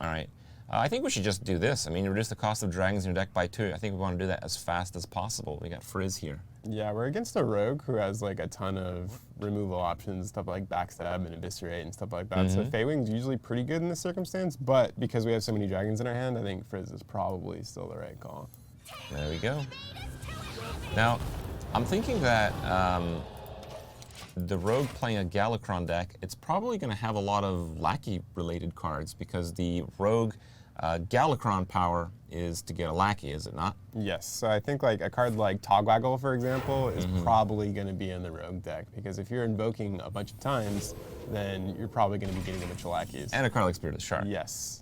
All right. I think we should just do this. I mean, reduce the cost of dragons in your deck by 2. I think we want to do that as fast as possible. We got Frizz here. Yeah, we're against a rogue who has like a ton of removal options, stuff like backstab and eviscerate and stuff like that. So Feywing's usually pretty good in this circumstance, but because we have so many dragons in our hand, I think Frizz is probably still the right call. There we go. Now, I'm thinking that the rogue playing a Galakrond deck, it's probably going to have a lot of lackey-related cards because the rogue Galakrond power is to get a lackey, is it not? Yes, so I think like a card like Togwaggle, for example, is probably going to be in the rogue deck because if you're invoking a bunch of times, then you're probably going to be getting a bunch of lackeys. And a card like Spirit of the Shark. Yes.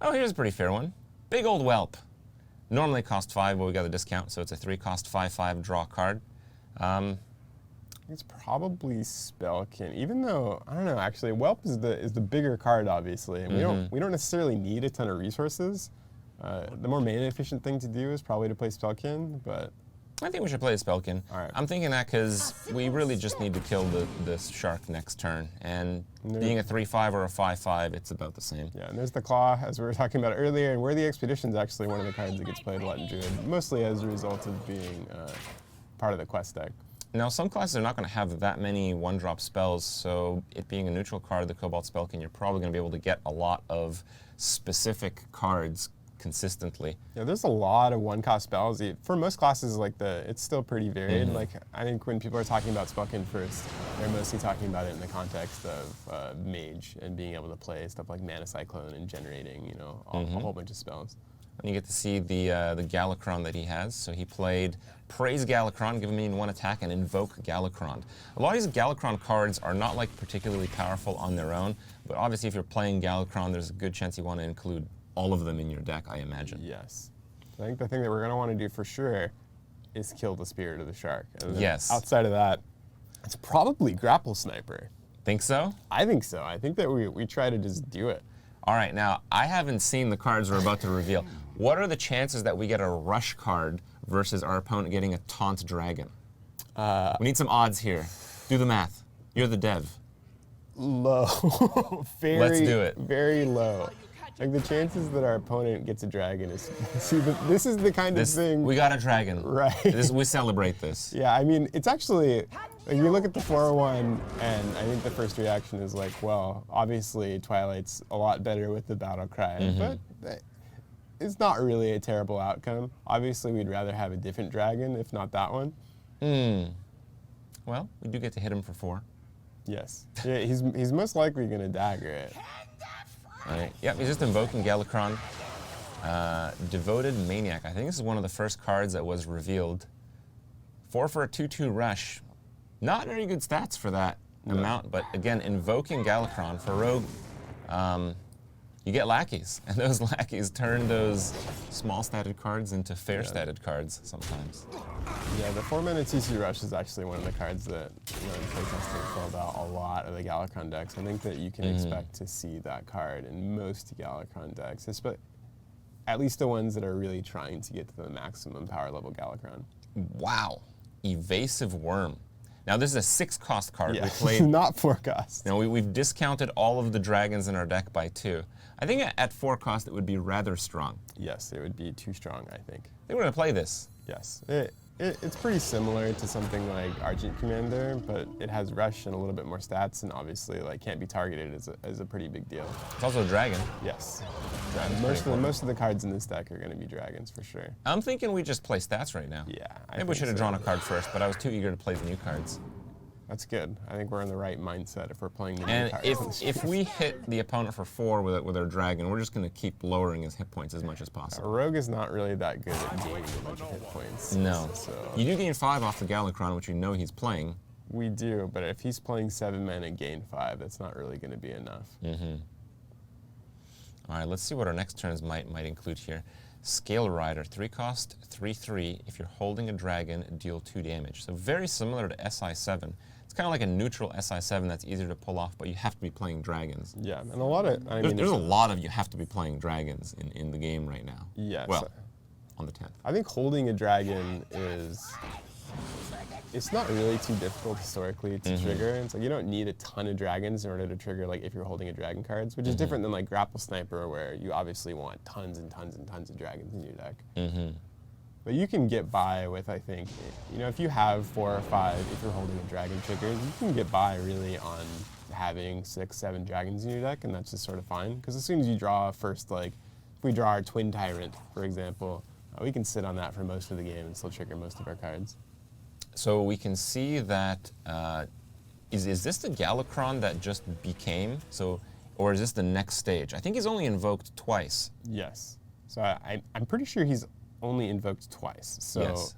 Oh, here's a pretty fair one. Big Old Whelp. Normally cost 5, but we got a discount, so it's a 3-cost 5/5 draw card. It's probably Spellkin, even though I don't know. Actually, Whelp is the bigger card, obviously, and we don't necessarily need a ton of resources. The more mana efficient thing to do is probably to play Spellkin, but I think we should play a Spellkin. All right. I'm thinking that because we really just need to kill the shark next turn, and being a 3/5 or a 5/5, it's about the same. Yeah, and there's the Claw, as we were talking about earlier, and Worthy Expedition is actually one of the cards that gets played a lot in Druid, mostly as a result of being part of the quest deck. Now, some classes are not going to have that many one-drop spells, so it being a neutral card, the Cobalt Spellkin, you're probably going to be able to get a lot of specific cards consistently. Yeah, there's a lot of one-cost spells. For most classes, like it's still pretty varied. Like I think when people are talking about Spellkin first, they're mostly talking about it in the context of Mage and being able to play stuff like Mana Cyclone and generating, you know, a whole bunch of spells. And you get to see the Galakrond that he has. So he played Praise Galakrond, give him 1 attack, and Invoke Galakrond. A lot of these Galakrond cards are not like particularly powerful on their own, but obviously if you're playing Galakrond, there's a good chance you want to include all of them in your deck, I imagine. Yes. I think the thing that we're going to want to do for sure is kill the Spirit of the Shark. And yes. Outside of that, it's probably Grapple Sniper. Think so? I think so. I think that we try to just do it. All right, now, I haven't seen the cards we're about to reveal. What are the chances that we get a Rush card versus our opponent getting a Taunt Dragon? We need some odds here. Do the math. You're the dev. Low. Let's do it. Very low. Like the chances that our opponent gets a dragon is, see, this is the kind of thing. We got a dragon. Right. We celebrate this. Yeah, I mean, it's actually, like, you look at the 401, and I think the first reaction is like, well, obviously Twilight's a lot better with the battle cry, but it's not really a terrible outcome. Obviously, we'd rather have a different dragon, if not that one. Well, we do get to hit him for 4. Yes. Yeah, he's most likely going to dagger it. All right. Yep, he's just invoking Galakrond. Devoted Maniac. I think this is one of the first cards that was revealed. 4 for a 2/2 rush. Not very good stats for that amount, but again, invoking Galakrond for rogue, you get lackeys, and those lackeys turn those small statted cards into fair statted cards sometimes. Yeah, the 4-mana TC Rush is actually one of the cards that, you know, in playtesting filled out a lot of the Galakrond decks. I think that you can expect to see that card in most Galakrond decks, at least the ones that are really trying to get to the maximum power level Galakrond. Wow. Evasive Worm. Now, this is a 6-cost card. Yeah, We played, not 4-cost. Now, we've discounted all of the dragons in our deck by 2. I think at 4 cost, it would be rather strong. Yes, it would be too strong, I think. I think we're going to play this. Yes. It's pretty similar to something like Argent Commander, but it has Rush and a little bit more stats, and obviously like can't be targeted as a pretty big deal. It's also a dragon. Yes. Most of the cards in this deck are going to be dragons for sure. I'm thinking we just play stats right now. Yeah. Maybe we should have drawn a card first, but I was too eager to play the new cards. That's good. I think we're in the right mindset if we're playing the new And cards. if we hit the opponent for 4 with our dragon, we're just going to keep lowering his hit points as much as A possible. rogue is not really that good at gaining a bunch of hit points. No. So You do gain 5 off the Galakrond, which you know he's playing. we do, but if he's playing 7 mana gain 5, that's not really going to be enough. All right, let's see what our next turns might include here. Scale Rider, 3-cost, 3/3. If you're holding a dragon, deal 2 damage. So very similar to SI7. It's kind of like a neutral SI7 that's easier to pull off, but you have to be playing dragons. Yeah, and a lot of, There's a lot of you have to be playing dragons in the game right now. Yes. Well, on the 10th. I think holding a dragon is it's not really too difficult historically to trigger. It's like you don't need a ton of dragons in order to trigger, like if you're holding a dragon cards, which is different than like Grapple Sniper, where you obviously want tons and tons and tons of dragons in your deck. But you can get by with, I think, you know, if you have 4 or 5, if you're holding a dragon trigger, you can get by really on having 6, 7 dragons in your deck, and that's just sort of fine. Because as soon as you draw first, like, if we draw our Twin Tyrant, for example, we can sit on that for most of the game and still trigger most of our cards. So we can see that, is this the Galakrond that just became? So, or is this the next stage? I think he's only invoked twice. Yes. So I'm pretty sure he's only invoked twice. So Yes.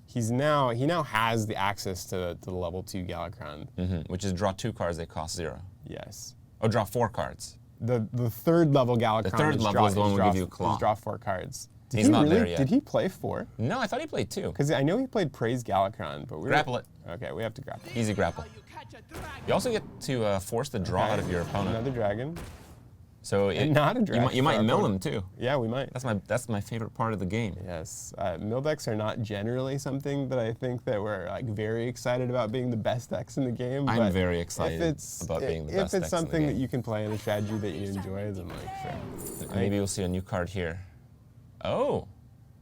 he now has the access to the level 2 Galakrond. Which is draw 2 cards, they cost 0. Yes. Oh, draw 4 cards. The third level Galakrond. The third level is the one we give you a claw. Draw 4 cards. He's not there yet. Did he play 4? No, I thought he played 2. Because I know he played Praise Galakrond, but we Grapple it. Okay, we have to grapple. Easy grapple. You also get to force the draw out of your opponent. Another dragon. So Not a dragon. you might mill him too. Yeah, we might. That's my favorite part of the game. Yes, mill decks are not generally something that I think that we're like very excited about being the best decks in the game. I'm but very excited about being the best If decks it's in the something that game. you can play in a strategy that you enjoy, then like sure. Maybe we'll see a new card here. Oh,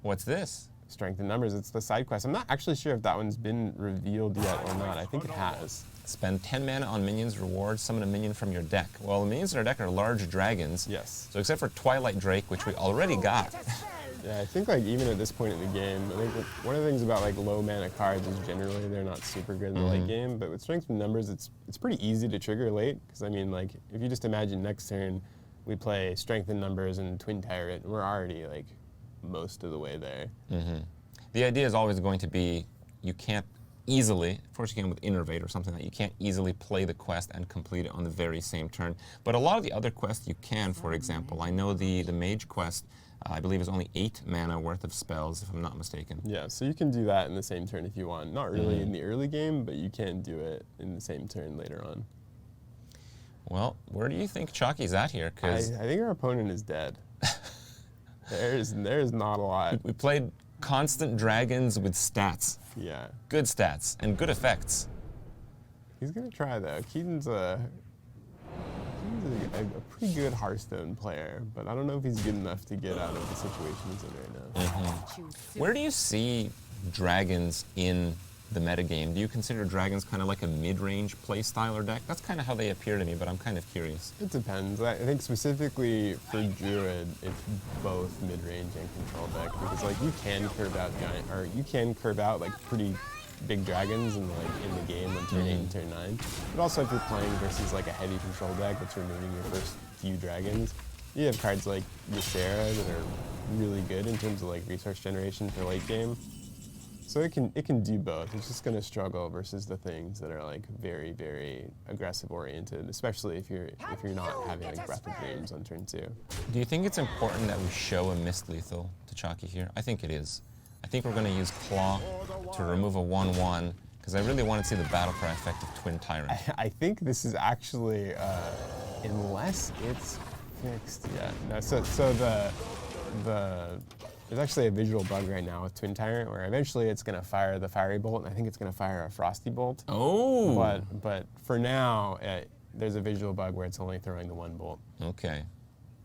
what's this? Strength in numbers. It's the side quest. I'm not actually sure if that one's been revealed yet or not. I think it has. Spend 10 mana on minions reward, summon a minion from your deck. Well, the minions in our deck are large dragons. Yes. So except for Twilight Drake, which we already got. Yeah, I think like even at this point in the game, I think one of the things about like low mana cards is generally they're not super good in the late game. But with strength in numbers, it's pretty easy to trigger late. Because I mean, like if you just imagine next turn, we play strength in numbers and Twin Tyrant, we're already like most of the way there. The idea is always going to be you can't easily, of course you can with Innervate or something, that you can't easily play the quest and complete it on the very same turn. But a lot of the other quests you can, for example. I know the Mage quest, I believe is only 8 mana worth of spells, if I'm not mistaken. Yeah, so you can do that in the same turn if you want. Not really in the early game, but you can do it in the same turn later on. Well, where do you think Chalky's at here? I Because think our opponent is dead. There's not a lot. we played constant dragons with stats. Yeah. Good stats and good effects. He's going to try, though. Keaton's a pretty good Hearthstone player, but I don't know if he's good enough to get out of the situation he's in right now. Where do you see dragons in the metagame? Do you consider dragons kind of like a mid-range playstyle or deck? That's kind of how they appear to me, but I'm kind of curious. It depends. I think specifically for Druid, it's both mid-range and control deck, because like you can curve out like pretty big dragons in the game on turn 8 and turn 9. But also if you're playing versus like a heavy control deck that's removing your first few dragons, you have cards like Ysera that are really good in terms of like resource generation for late game. So it can do both. It's just gonna struggle versus the things that are like very, very aggressive oriented, especially if you're not having like Breath of Dreams on turn 2. Do you think it's important that we show a Mist Lethal to Chalky here? I think it is. I think we're going to use Claw to remove a 1/1 because I really want to see the battle cry effect of Twin Tyrant. I think this is actually, unless it's fixed yet. No, so there's actually a visual bug right now with Twin Tyrant where eventually it's going to fire the Fiery Bolt, and I think it's going to fire a Frosty Bolt. Oh! But for now, there's a visual bug where it's only throwing the 1 bolt. Okay.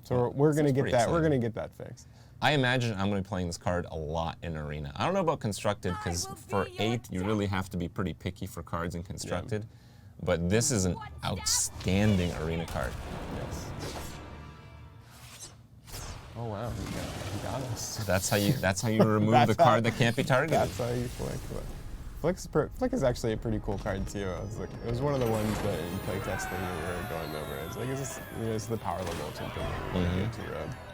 So we're going to get pretty that. exciting. We're going to get that fixed. I imagine I'm going to be playing this card a lot in Arena. I don't know about Constructed, because for 8, you really have to be pretty picky for cards in Constructed. Yeah. But this is an outstanding Arena card. Yes. Oh wow, he got us. That's how you remove the card that can't be targeted. That's how you flick. Flick is actually a pretty cool card too. It was one of the ones that in playtesting we were going over. It's like, it's the power level or something.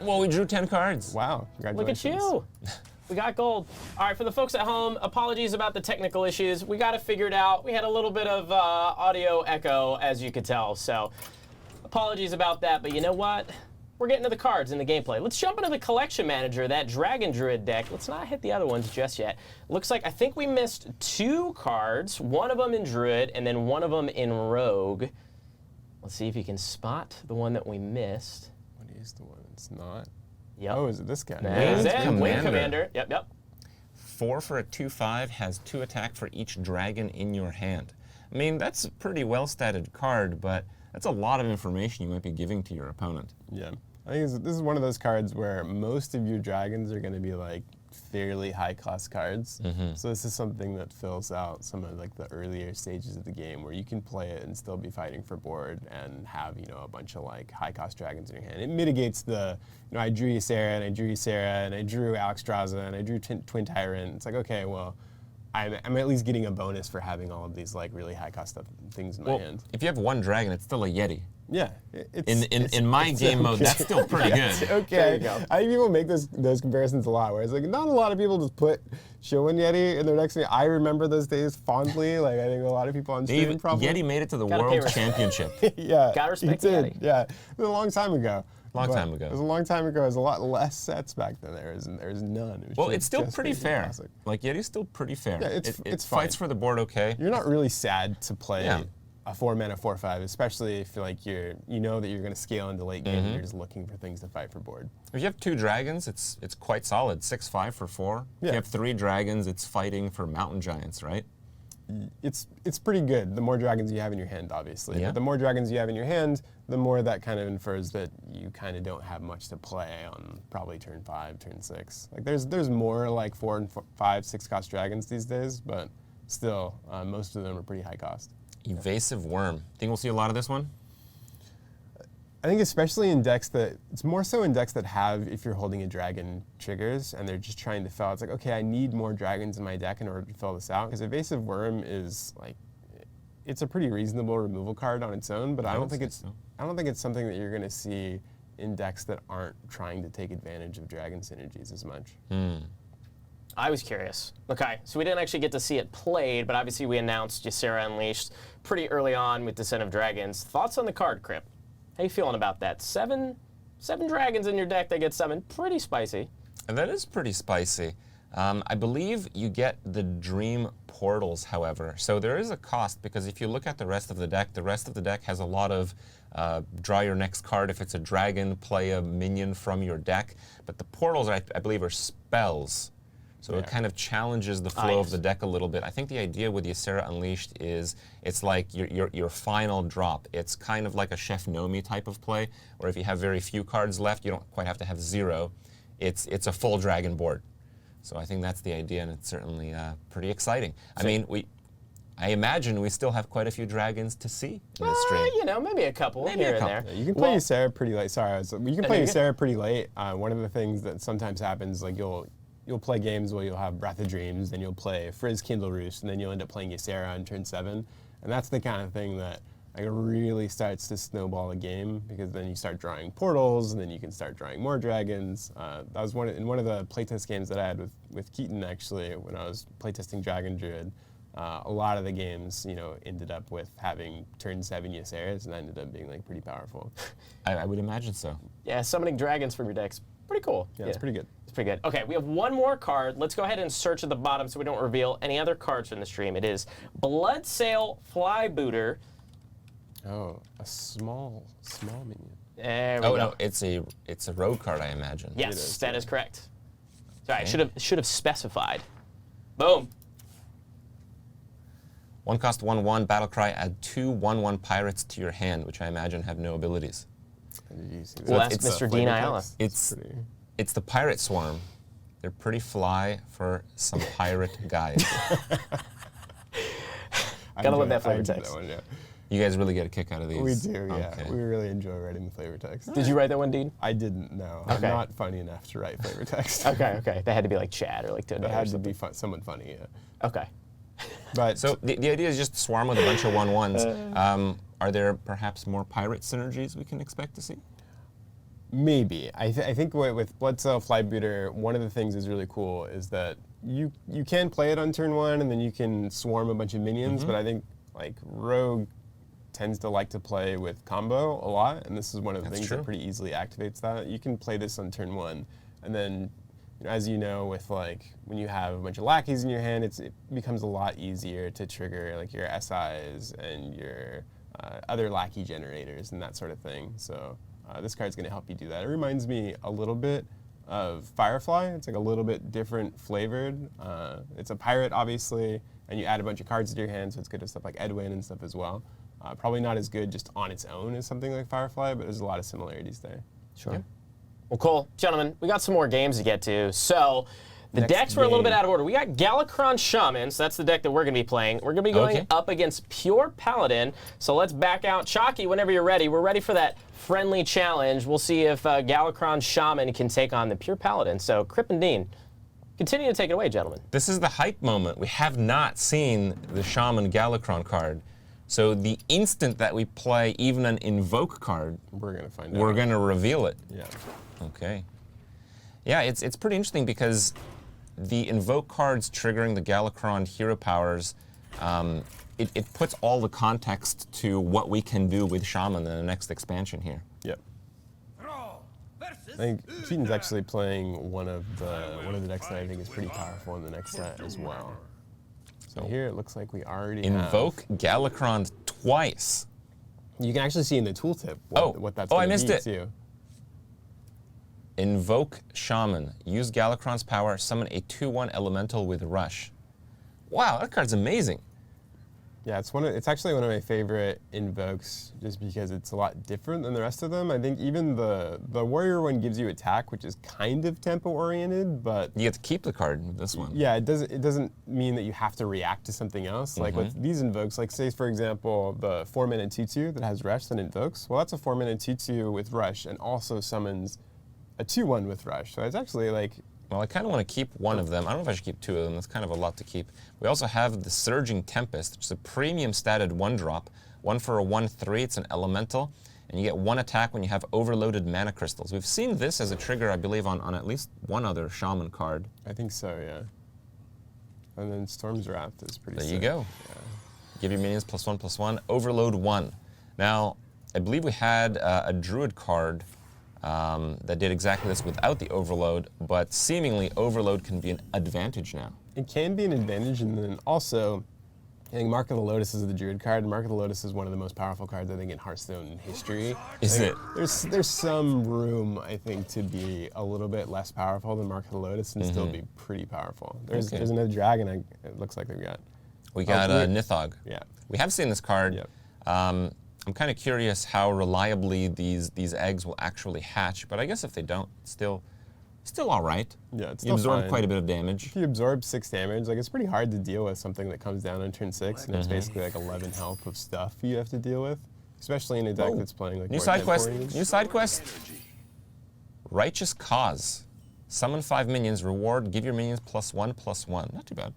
Well, we drew 10 cards. Wow, congratulations. Look at you. We got gold. All right, for the folks at home, apologies about the technical issues. We got it figured out. We had a little bit of audio echo, as you could tell, so apologies about that. But you know what? We're getting to the cards in the gameplay. Let's jump into the collection manager, that Dragon Druid deck. Let's not hit the other ones just yet. Looks like I think we missed 2 cards, one of them in Druid and then one of them in Rogue. Let's see if you can spot the one that we missed. What is the one it's not? Yep. Oh, is it this guy? Wing Commander. Yep. 4 for a 2/5, has 2 attack for each dragon in your hand. I mean, that's a pretty well-statted card, but that's a lot of information you might be giving to your opponent. Yeah. I think this is one of those cards where most of your dragons are going to be like fairly high-cost cards. So this is something that fills out some of like the earlier stages of the game where you can play it and still be fighting for board and have, you know, a bunch of like high-cost dragons in your hand. It mitigates the, you know, I drew Ysera and I drew Ysera and I drew Alexstrasza and I drew Twin Tyrant. It's like, okay, well, I'm at least getting a bonus for having all of these like really high-cost things in my hand. If you have 1 dragon, it's still a Yeti. Yeah. In my game mode, that's still pretty good. Okay. There you go. I think people make those comparisons a lot, where it's like not a lot of people just put Shogun Yeti in their next thing. I remember those days fondly. Like I think a lot of people on stream probably. Yeti made it to the Gotta pay World respect. Championship. Yeah. Gotta respect he did. Yeti. Yeah. It was a long time ago. Long But time ago. It was a long time ago. There was a lot less sets back then. There's none. It was Well, just- it's still just pretty basic fair. classic. Like, Yeti's still pretty fair. Yeah, it it's fights fine. for the board okay. You're not really sad to play Yeah. a 4-mana 4/5, especially if like you know that you're going to scale into late game and you're just looking for things to fight for board. If you have 2 dragons, it's quite solid. 6/5 for 4. If Yeah. you have 3 dragons, it's fighting for mountain giants, right? It's pretty good. The more dragons you have in your hand, obviously. Yeah. But the more dragons you have in your hand, the more that kind of infers that you kind of don't have much to play on probably turn 5, turn 6. Like there's more like 4 and 5, 6 cost dragons these days, but still most of them are pretty high cost. Evasive Worm. Think we'll see a lot of this one? I think especially in decks it's more so in decks that have, if you're holding a dragon, triggers, and they're just trying to fill. It's like, okay, I need more dragons in my deck in order to fill this out, because Evasive Worm is like, it's a pretty reasonable removal card on its own, but I don't think it's something that you're gonna see in decks that aren't trying to take advantage of dragon synergies as much. I was curious. Okay, so we didn't actually get to see it played, but obviously we announced Ysera Unleashed pretty early on with Descent of Dragons. Thoughts on the card, Krip? How you feeling about that? Seven dragons in your deck that get summoned. Pretty spicy. That is pretty spicy. I believe you get the Dream Portals, however. So there is a cost, because if you look at the rest of the deck has a lot of draw your next card. If it's a dragon, play a minion from your deck. But the portals, I believe, are spells. So it kind of challenges the flow of the deck a little bit. I think the idea with Ysera Unleashed is it's like your final drop. It's kind of like a Chef Nomi type of play, where if you have very few cards left, you don't quite have to have 0. It's a full dragon board. So I think that's the idea, and it's certainly pretty exciting. I mean, I imagine we still have quite a few dragons to see in this stream. You know, maybe a couple Maybe here a and couple. there. You can play Ysera pretty late. You can play you're Ysera pretty late. One of the things that sometimes happens, like you'll play games where you'll have Breath of Dreams, then you'll play Frizz Kindle Roost, and then you'll end up playing Ysera on turn 7. And that's the kind of thing that like really starts to snowball a game, because then you start drawing portals, and then you can start drawing more dragons. That was in one of the playtest games that I had with Keaton, actually, when I was playtesting Dragon Druid. A lot of the games, ended up with having turn 7 Yseras, and that ended up being like pretty powerful. I would imagine so. Yeah, summoning dragons from your deck's pretty cool. Yeah, it's pretty good. It's pretty good. Okay, we have one more card. Let's go ahead and search at the bottom so we don't reveal any other cards from the stream. It is Bloodsail Flybooter. Oh, a small minion. There we Oh go. no, it's a road card, I imagine. Yes, that is correct. Sorry, I should have specified. Boom. 1 cost 1/1 battle cry. Add 2 1/1 pirates to your hand, which I imagine have no abilities. Did you see Well, that? that's It's Mr. a Dean flavor Ayala. text. It's the pirate swarm. They're pretty fly for some pirate guys. Gotta love that I flavor enjoy text. That one, yeah. You guys really get a kick out of these. We do, yeah. Okay. We really enjoy writing the flavor text. Did you write that one, Dean? I didn't know. Okay. I'm not funny enough to write flavor text. Okay. That had to be like Chad or like Toad. It had to be someone funny, yeah. Okay. But So the idea is just swarm with a bunch of 1/1s. Are there perhaps more pirate synergies we can expect to see? maybe. I think with Bloodsail Flybooter, one of the things that's really cool is that you can play it on turn 1 and then you can swarm a bunch of minions, but I think like Rogue tends to like to play with combo a lot, and this is one of the things that pretty easily activates that. You can play this on turn 1, and then as you know, with like when you have a bunch of lackeys in your hand, it becomes a lot easier to trigger like your SIs and your other lackey generators and that sort of thing. So this card's going to help you do that. It reminds me a little bit of Firefly. It's like a little bit different flavored. It's a pirate, obviously, and you add a bunch of cards to your hand, so it's good to stuff like Edwin and stuff as well. Probably not as good just on its own as something like Firefly, but there's a lot of similarities there. Sure. Yeah. Well, cool. Gentlemen, we got some more games to get to. So the decks were a little bit out of order. We got Galakrond Shaman, so that's the deck that we're going to be playing. We're going to be going up against Pure Paladin. So let's back out. Chalky, whenever you're ready. We're ready for that friendly challenge. We'll see if Galakrond Shaman can take on the Pure Paladin. So Krip and Dean, continue to take it away, gentlemen. This is the hype moment. We have not seen the Shaman Galakrond card. So the instant that we play even an Invoke card, we're going to find out. We're going to reveal it. Yeah. Okay. Yeah, it's pretty interesting because the Invoke cards triggering the Galakrond hero powers, it puts all the context to what we can do with Shaman in the next expansion here. Yep. I think Keaton's actually playing one of the decks that I think is pretty powerful in the next set as well. So here it looks like we already Invoke Galakrond twice. You can actually see in the tooltip what that's going to be. I missed it. Too. Invoke Shaman. Use Galakrond's power, summon a 2/1 elemental with Rush. Wow, that card's amazing. Yeah, it's actually one of my favorite invokes just because it's a lot different than the rest of them. I think even the warrior one gives you attack, which is kind of tempo oriented, but you get to keep the card with this one. Yeah, it doesn't mean that you have to react to something else. Like with these invokes, like say for example the 4-mana 2/2 that has Rush that invokes. Well, that's a 4-mana 2/2 with Rush and also summons a 2/1 with Rush. So it's actually like. Well, I kind of want to keep one of them. I don't know if I should keep two of them. That's kind of a lot to keep. We also have the Surging Tempest, which is a premium statted 1-drop. 1 for a 1/3. It's an elemental. And you get 1 attack when you have overloaded mana crystals. We've seen this as a trigger, I believe, on at least one other Shaman card. I think so, yeah. And then Storm's Wrath is pretty sick. There you go. Yeah. Give your minions +1/+1. Overload 1. Now, I believe we had a druid card that did exactly this without the overload, but seemingly overload can be an advantage now. It can be an advantage, and then also, I think Mark of the Lotus is the druid card. Mark of the Lotus is one of the most powerful cards, I think, in Hearthstone history. Is it? There's some room, I think, to be a little bit less powerful than Mark of the Lotus and still be pretty powerful. There's another dragon, it looks like we've got. We got Nithog. Yeah. We have seen this card. Yep. I'm kind of curious how reliably these eggs will actually hatch, but I guess if they don't, still all right. Yeah, it's you still absorb fine. quite a bit of damage. If you absorb 6 damage, like it's pretty hard to deal with something that comes down on turn 6, and it's basically like 11 health of stuff you have to deal with, especially in a deck that's playing like New more side quest. tempo-oriented. New side quest. Righteous Cause. Summon 5 minions. Reward. Give your minions +1/+1. Not too bad.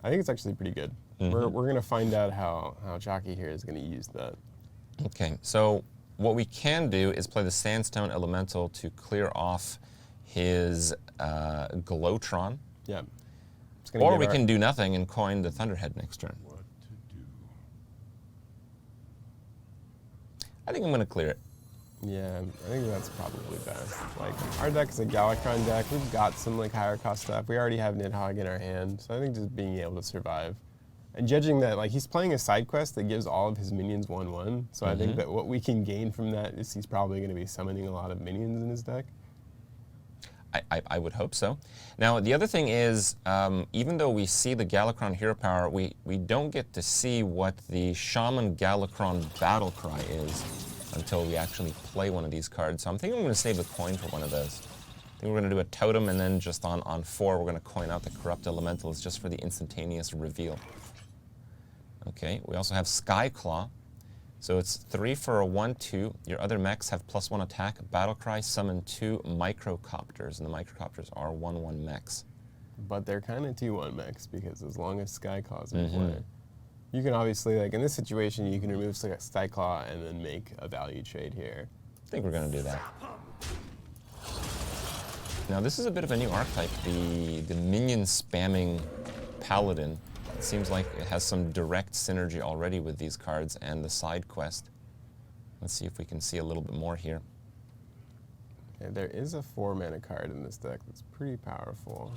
I think it's actually pretty good. We're gonna find out how Jockey here is gonna use that. Okay, so what we can do is play the Sandstone Elemental to clear off his Glowtron. Yeah. Or we can do nothing and coin the Thunderhead next turn. I think I'm going to clear it. Yeah, I think that's probably best. Like, our deck is a Galakrond deck. We've got some like higher cost stuff. We already have Nidhogg in our hand, so I think just being able to survive. And judging that, like, he's playing a side quest that gives all of his minions 1/1, so I think that what we can gain from that is he's probably going to be summoning a lot of minions in his deck. I would hope so. Now, the other thing is, even though we see the Galakrond hero power, we don't get to see what the Shaman Galakrond battle cry is until we actually play one of these cards. So I'm thinking I'm going to save a coin for one of those. I think we're going to do a totem, and then just on 4, we're going to coin out the Corrupt Elementals just for the instantaneous reveal. Okay, we also have Skyclaw. So it's 3 for a 1/2. Your other mechs have +1 attack. Battlecry, summon 2 Microcopters, and the Microcopters are 1/1 mechs. But they're kind of 2/1 mechs, because as long as Skyclaw's in play, you can obviously, like in this situation, you can remove Skyclaw and then make a value trade here. I think we're going to do that. Now this is a bit of a new archetype, the minion spamming Paladin. It seems like it has some direct synergy already with these cards and the side quest. Let's see if we can see a little bit more here. Okay, there is a 4-mana card in this deck that's pretty powerful.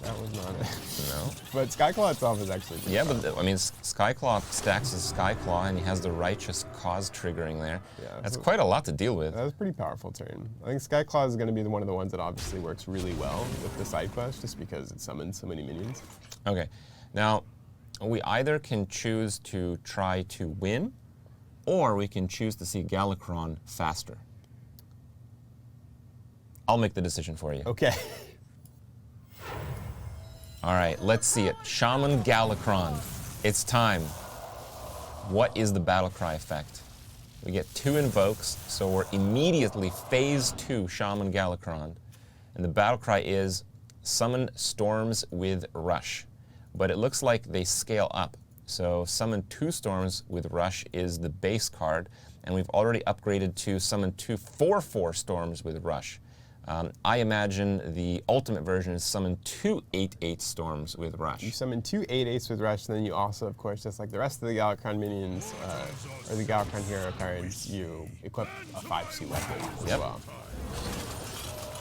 That was not it. No. But Skyclaw itself is actually pretty Yeah, powerful. but I mean, Skyclaw stacks as Skyclaw, and he has the Righteous Cause triggering there. Yeah, That's so- quite a lot to deal with. That was a pretty powerful turn. I think Skyclaw is going to be one of the ones that obviously works really well with the side quest, just because it summons so many minions. Okay, now we either can choose to try to win, or we can choose to see Galakrond faster. I'll make the decision for you. Okay. All right, let's see it. Shaman Galakrond. It's time. What is the battle cry effect? We get 2 invokes, so we're immediately phase 2 Shaman Galakrond. And the battle cry is summon storms with rush. But it looks like they scale up. So summon 2 storms with rush is the base card, and we've already upgraded to summon 2 4/4 storms with rush. I imagine the ultimate version is summon 2 8/8 storms with rush. You summon 2 8/8s with Rush, and then you also, of course, just like the rest of the Galakrond minions, or the Galakrond Hero Cards, you equip a 5/2 weapon as Yep. well.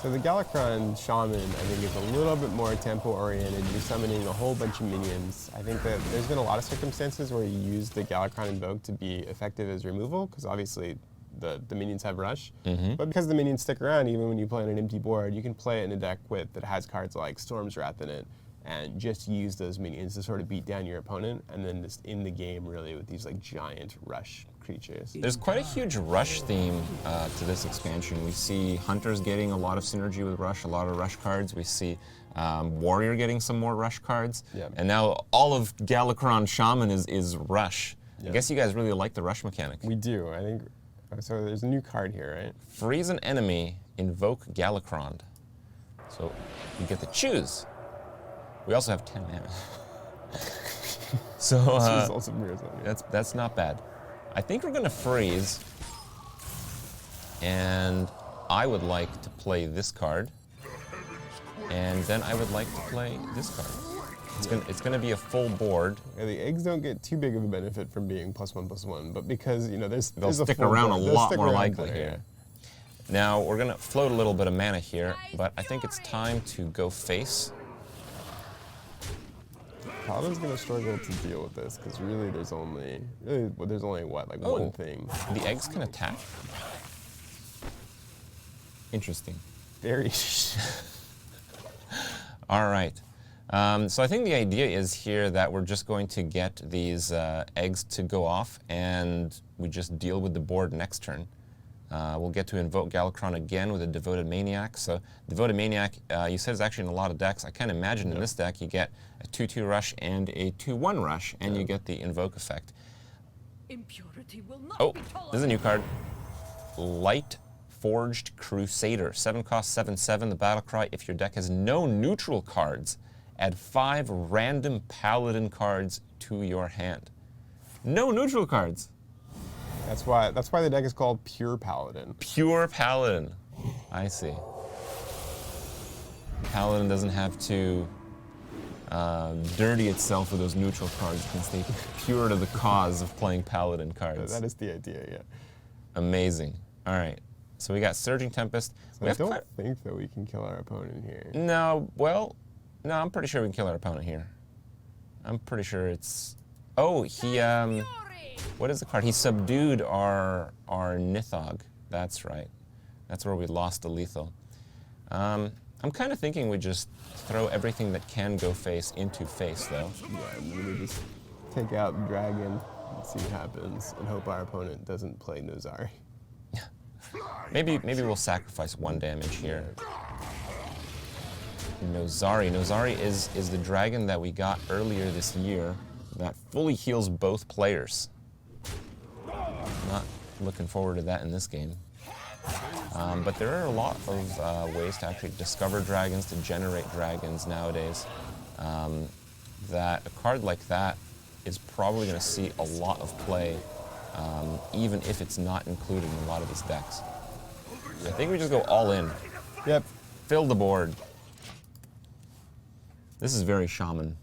So the Galakrond Shaman, I think, is a little bit more tempo-oriented. You're summoning a whole bunch of minions. I think that there's been a lot of circumstances where you use the Galakrond Invoke to be effective as removal, because obviously the minions have rush. But because the minions stick around, even when you play on an empty board, you can play it in a deck that has cards like Storm's Wrath in it, and just use those minions to sort of beat down your opponent, and then just in the game, really, with these like giant rush creatures. There's quite a huge rush theme to this expansion. We see Hunters getting a lot of synergy with rush, a lot of rush cards. We see Warrior getting some more rush cards. Yep. And now all of Galakrond Shaman is rush. I Yep. guess you guys really like the rush mechanic. We do, I think. So there's a new card here, right? Freeze an enemy, invoke Galakrond. So you get to choose. We also have 10 mana. So This is also mirrors on here. that's not bad. I think we're gonna freeze, and I would like to play this card, and then I would like to play this card. It's gonna be a full board. Yeah, the eggs don't get too big of a benefit from being +1/+1, but because there's They'll a stick full around board, a they'll lot stick more around likely better, here. Now we're gonna float a little bit of mana here, but I think it's time to go face. Paladin's gonna struggle to deal with this because really there's only what, like Oh. one thing. The eggs can attack. Interesting. Very. All right. So I think the idea is here that we're just going to get these eggs to go off, and we just deal with the board next turn. We'll get to invoke Galakrond again with a Devoted Maniac. So Devoted Maniac, you said, is actually in a lot of decks. I can't imagine in this deck you get a 2/2 rush and a 2/1 rush, and you get the invoke effect. Impurity will not Oh, be this is a new card. Light Forged Crusader. 7 cost, 7/7. The battle cry: if your deck has no neutral cards, add 5 random Paladin cards to your hand. No neutral cards. That's why the deck is called Pure Paladin. Pure Paladin. I see. Paladin doesn't have to dirty itself with those neutral cards. It can stay pure to the cause of playing Paladin cards. That is the idea, yeah. Amazing. All right. So we got Surging Tempest. So I don't think that we can kill our opponent here. No, well, no, I'm pretty sure we can kill our opponent here. I'm pretty sure it's... Oh, he, what is the card? He subdued our Nithog. That's right. That's where we lost the lethal. I'm kind of thinking we just throw everything that can go face into face, though. Yeah, and then we just take out the dragon and see what happens, and hope our opponent doesn't play Nozari. Maybe we'll sacrifice 1 damage here. Nozari. Nozari is the dragon that we got earlier this year that fully heals both players. Not looking forward to that in this game. But there are a lot of ways to actually discover dragons, to generate dragons nowadays. That a card like that is probably going to see a lot of play, even if it's not included in a lot of these decks. I think we just go all in. Yep. Fill the board. This is very Shaman.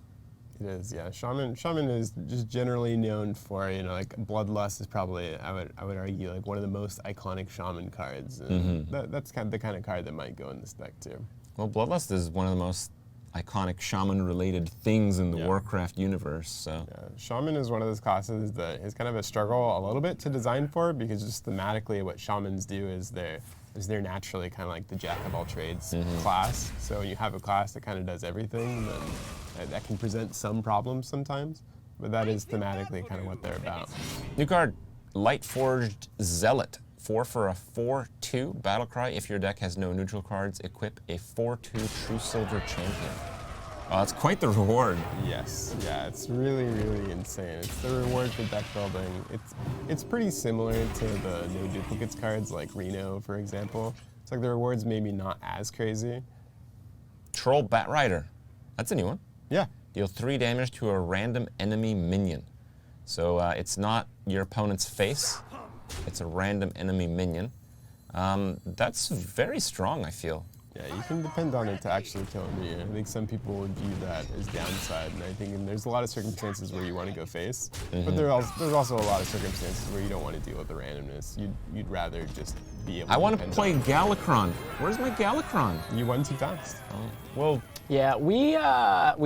It is, yeah. Shaman is just generally known for, like Bloodlust is probably, I would argue, like one of the most iconic Shaman cards. And that's kind of the kind of card that might go in this deck too. Well, Bloodlust is one of the most iconic shaman-related things in the Yeah. Warcraft universe. So Shaman is one of those classes that is kind of a struggle a little bit to design for, because just thematically what shamans do is they're naturally kind of like the jack of all trades class. So when you have a class that kind of does everything, then that can present some problems sometimes, but that is thematically kind of what they're about. new card, Lightforged Zealot. 4 for a 4/2 battlecry. If your deck has no neutral cards, equip a 4/2 True Silver Champion. It's quite the reward. Yes, yeah, it's really, really insane. It's the reward for deck building. It's pretty similar to the no duplicates cards like Reno, for example. It's like the rewards maybe not as crazy. Troll Batrider. That's a new one. Yeah, Deal 3 damage to a random enemy minion. So it's not your opponent's face. It's a random enemy minion. That's very strong, I feel. yeah, you can depend on it to actually kill a minion. I think some people would view that as downside, and I think there's a lot of circumstances where you want to go face, but there's also a lot of circumstances where you don't want to deal with the randomness. You'd rather just be able I to want to depend play on Galakrond. Where's my Galakrond? it. You won too fast. Well, Yeah, we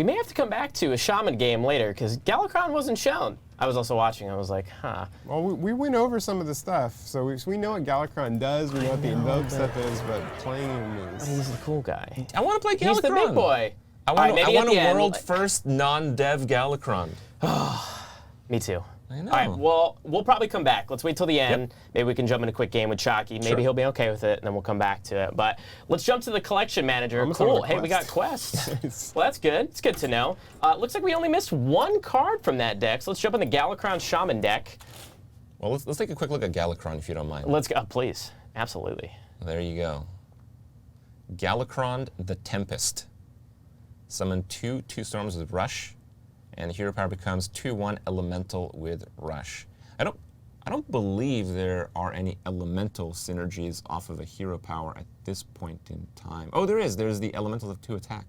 may have to come back to a shaman game later because Galakrond wasn't shown. I was also watching. I was like, huh. Well, we went over some of the stuff, so we know what Galakrond does, we know what the Invoke stuff is, but playing him is... He's the cool guy. I want to play Galakrond. He's the big boy. I All right, want, maybe I at want the a end, world first non-dev Galakrond. Me too. I know. All right, well, we'll probably come back. Let's wait till the end. Maybe we can jump in a quick game with Chalky. Maybe Sure. he'll be okay with it, and then we'll come back to it. But let's jump to the collection manager. Almost Cool. out of a Hey, we got quest. quests. Nice. Well, that's good. It's good to know. Looks like we only missed one card from that deck. So let's jump in the Galakrond Shaman deck. Well, let's take a quick look at Galakrond, if you don't mind. Let's go. Please. Absolutely. There you go. Galakrond the Tempest. Summon 2 storms with Rush, and hero power becomes 2/1 elemental with Rush. I don't believe there are any elemental synergies off of a hero power at this point in time. Oh, there is. There's the elemental of 2 attack.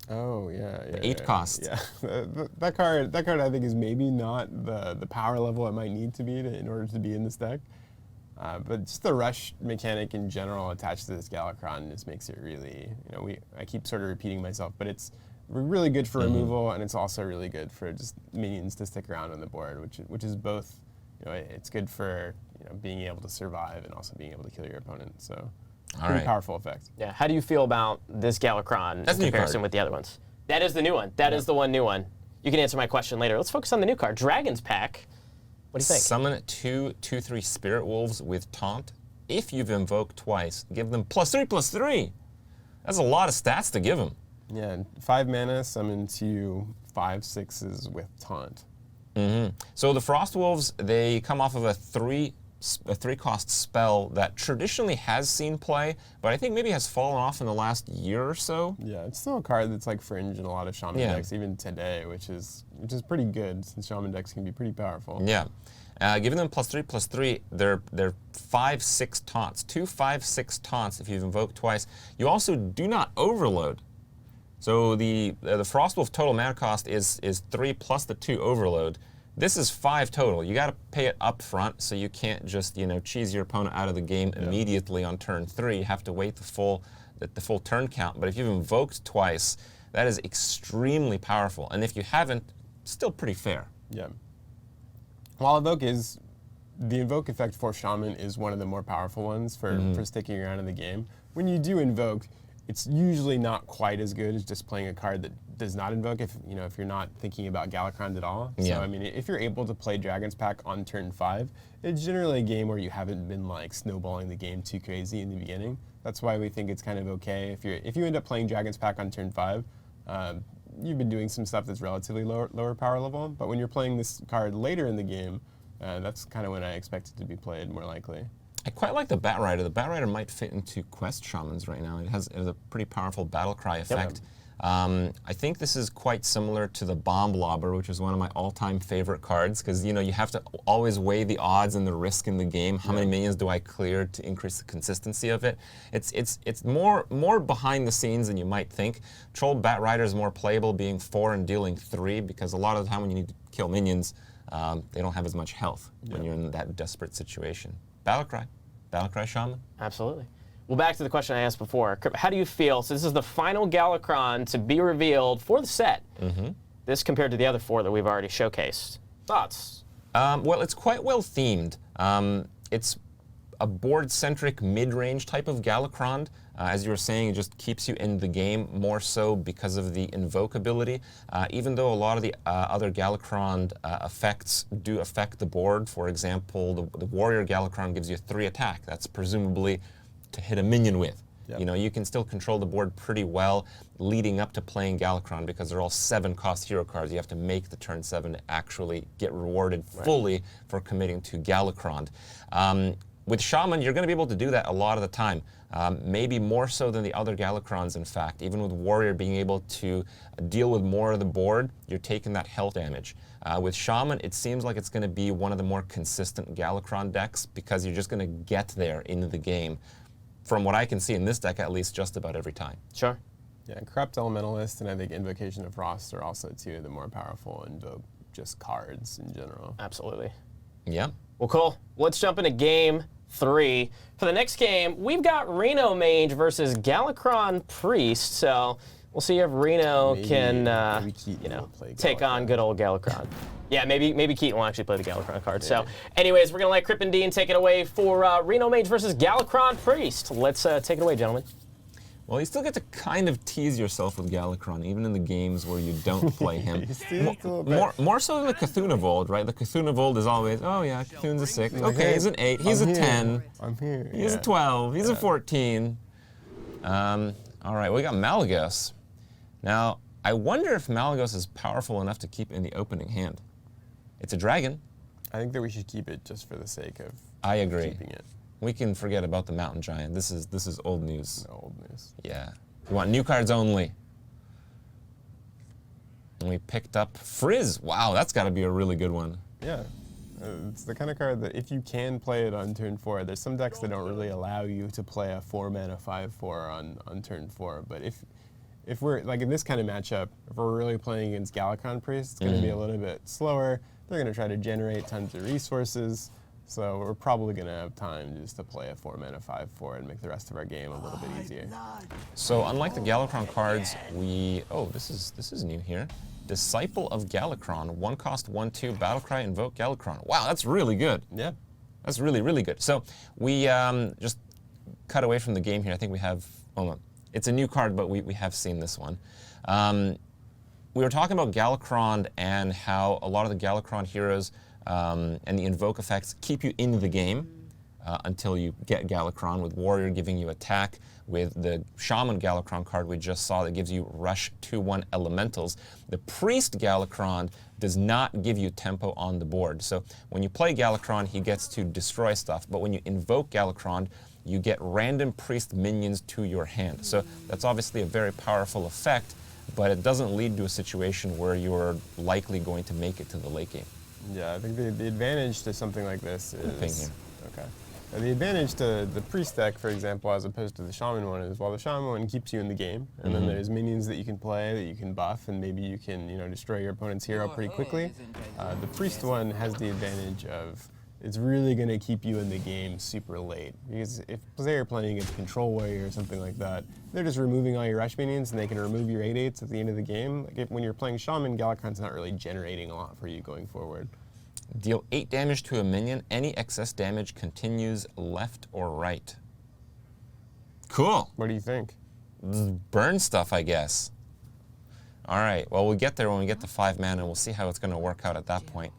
Oh, yeah. 8 cost. Yeah, that card I think is maybe not the power level it might need to be in order to be in this deck. But just the rush mechanic in general attached to this Galakrond just makes it really, I keep sort of repeating myself, but it's really good for removal, and it's also really good for just minions to stick around on the board, which is both, it's good for being able to survive and also being able to kill your opponent. So pretty right. powerful effect. Yeah. How do you feel about this Galakrond That's in a new comparison card. with the other ones? That is the new one. That is the one new one. You can answer my question later. Let's focus on the new card, Dragon's Pack. What do you think? Summon 2/3 Spirit Wolves with Taunt. If you've invoked twice, give them +3/+3. That's a lot of stats to give them. Yeah, 5 mana, summon 2 5/6s with Taunt. So the Frost Wolves, they come off of a 3-cost spell that traditionally has seen play, but I think maybe has fallen off in the last year or so. Yeah, it's still a card that's like fringe in a lot of Shaman Yeah. decks, even today, which is pretty good since Shaman decks can be pretty powerful. Yeah. Giving them +3/+3, they're 5/6 taunts. 2 5/6 taunts if you've invoked twice. You also do not overload. So the Frostwolf total mana cost is 3 plus the 2 overload. This is 5 total. You got to pay it up front, so you can't just cheese your opponent out of the game immediately on turn 3. You have to wait the full turn count. But if you've invoked twice, that is extremely powerful. And if you haven't, still pretty fair. Yeah. While the Invoke effect for Shaman is one of the more powerful ones for sticking around in the game. When you do Invoke, it's usually not quite as good as just playing a card that does not invoke if you're not thinking about Galakrond at all. Yeah. So I mean, if you're able to play Dragon's Pack on turn 5, it's generally a game where you haven't been like snowballing the game too crazy in the beginning. That's why we think it's kind of okay if you end up playing Dragon's Pack on turn 5. You've been doing some stuff that's relatively lower power level, but when you're playing this card later in the game, that's kind of when I expect it to be played more likely. I quite like the Batrider. The Batrider might fit into Quest Shamans right now. It has a pretty powerful battle cry effect. I think this is quite similar to the Bomb Lobber, which is one of my all-time favorite cards, because you have to always weigh the odds and the risk in the game. How many minions do I clear to increase the consistency of it? It's more behind the scenes than you might think. Troll Batrider is more playable, being 4 and dealing 3, because a lot of the time when you need to kill minions, they don't have as much health when you're in that desperate situation. Battlecry Shaman. Absolutely. Well, back to the question I asked before. How do you feel? So this is the final Galakrond to be revealed for the set. This compared to the other 4 that we've already showcased. Thoughts? Well, it's quite well themed. It's a board-centric mid-range type of Galakrond. As you were saying, it just keeps you in the game more so because of the Invoke ability. Even though a lot of the other Galakrond effects do affect the board. For example, the Warrior Galakrond gives you 3 attack. That's presumably to hit a minion with. Yep. You know, you can still control the board pretty well leading up to playing Galakrond because they're all 7-cost hero cards. You have to make the turn 7 to actually get rewarded fully for committing to Galakrond. With Shaman, you're going to be able to do that a lot of the time. Maybe more so than the other Galakronds, in fact. Even with Warrior being able to deal with more of the board, you're taking that health damage. With Shaman, it seems like it's going to be one of the more consistent Galakrond decks because you're just going to get there into the game. From what I can see in this deck, at least, just about every time. Sure. Yeah, Corrupt Elementalist and I think Invocation of Frost are also 2 of the more powerful Invoke just cards in general. Absolutely. Yeah. Well, cool. Let's jump into game 3. For the next game, we've got Reno Mage versus Galakrond Priest. So we'll see if Reno can, you know, take on good old Galakrond. Yeah, maybe Keaton will actually play the Galakrond card. So, anyways, we're gonna let Krip and Dean take it away for Reno Mage versus Galakrond Priest. Let's take it away, gentlemen. Well, you still get to kind of tease yourself with Galakrond, even in the games where you don't play him. More so than the Cthulhu of Old, right? The Cthulhu of Old is always, oh yeah, Cthulhu's a 6. Okay, he's an 8. He's a 10. I'm here. He's a 12. He's a 14. All right, we got Malygos. Now, I wonder if Malygos is powerful enough to keep in the opening hand. It's a dragon. I think that we should keep it just for the sake of I agree. keeping it. We can forget about the Mountain Giant. This is old news. No old news. Yeah. We want new cards only. And we picked up Frizz. Wow, that's got to be a really good one. Yeah. It's the kind of card that if you can play it on turn 4, there's some decks that don't really allow you to play a 4-mana 5/4 on turn 4. But if we're, like in this kind of matchup, if we're really playing against Galakrond Priest, it's going to be a little bit slower. They're going to try to generate tons of resources. So we're probably going to have time just to play a 4-mana 5/4 and make the rest of our game a little bit easier. So unlike the Galakrond cards, this is new here. Disciple of Galakrond, 1-cost 1/2 Battlecry, Invoke Galakrond. Wow, that's really good. Yeah. That's really, really good. So we just cut away from the game here. I think we have, oh no, it's a new card, but we have seen this one. We were talking about Galakrond and how a lot of the Galakrond heroes and the Invoke effects keep you in the game until you get Galakrond, with Warrior giving you attack, with the Shaman Galakrond card we just saw that gives you Rush 2/1 Elementals. The Priest Galakrond does not give you tempo on the board. So when you play Galakrond, he gets to destroy stuff, but when you invoke Galakrond, you get random Priest minions to your hand. So that's obviously a very powerful effect, but it doesn't lead to a situation where you're likely going to make it to the late game. Yeah, I think the advantage to something like this is... here. Okay. The advantage to the Priest deck, for example, as opposed to the Shaman one, is while the Shaman one keeps you in the game, and then there's minions that you can play, that you can buff, and maybe you can, destroy your opponent's hero pretty quickly. The Priest one has the advantage of it's really going to keep you in the game super late. Because if, say you're playing against Control Warrior or something like that, they're just removing all your rush minions, and they can remove your 8/8s at the end of the game. Like when you're playing Shaman, Galakrond's not really generating a lot for you going forward. Deal 8 damage to a minion. Any excess damage continues left or right. Cool. What do you think? Burn stuff, I guess. All right. Well, we'll get there when we get to 5 mana, and we'll see how it's going to work out at that point.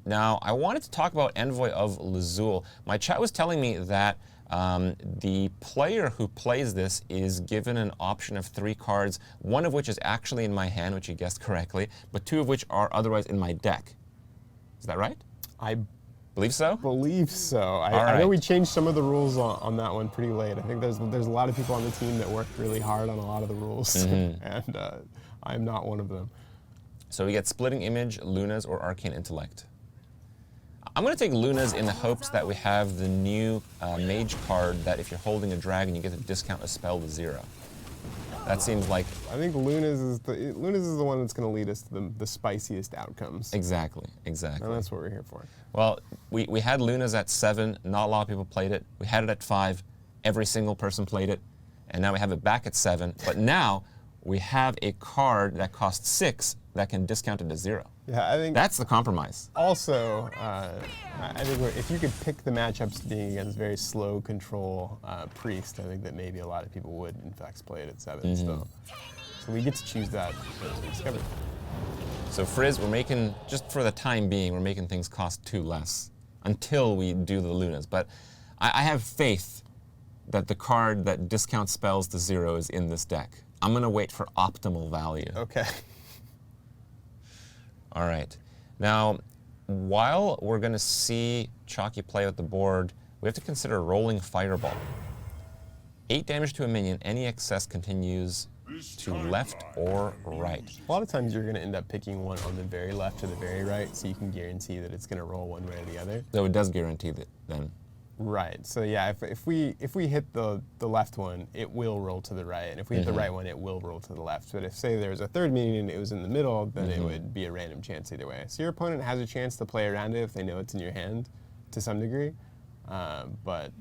Now, I wanted to talk about Envoy of Lazul. My chat was telling me that the player who plays this is given an option of 3 cards, one of which is actually in my hand, which you guessed correctly, but 2 of which are otherwise in my deck. Is that right? I believe so? believe so. I know we changed some of the rules on that one pretty late. I think there's a lot of people on the team that worked really hard on a lot of the rules, and I'm not one of them. So we get Splitting Image, Lunas, or Arcane Intellect. I'm going to take Lunas in the hopes that we have the new Mage card that if you're holding a dragon, you get to discount a spell to 0. That seems like... I think Lunas is the one that's going to lead us to the spiciest outcomes. Exactly, exactly. And that's what we're here for. Well, we had Lunas at 7. Not a lot of people played it. We had it at 5. every single person played it, and now we have it back at 7. But now we have a card that costs 6 that can discount it to 0. Yeah, I think That's the compromise. also, I think if you could pick the matchups being against very slow control Priest, I think that maybe a lot of people would, in fact, play it at 7 still. So we get to choose that as we discovered. So Frizz, we're making, just for the time being, we're making things cost 2 less until we do the Lunas. But I have faith that the card that discounts spells to 0 is in this deck. I'm going to wait for optimal value. Okay. All right. Now, while we're going to see Chalky play with the board, we have to consider rolling Fireball. 8 damage to a minion. Any excess continues to left or right. A lot of times you're going to end up picking one on the very left or the very right, so you can guarantee that it's going to roll one way or the other. So it does guarantee that then. Right. So yeah, if we hit the left one, it will roll to the right, and if we hit the right one, it will roll to the left. But if, say, there was a third minion and it was in the middle, then it would be a random chance either way. So your opponent has a chance to play around it if they know it's in your hand, to some degree. But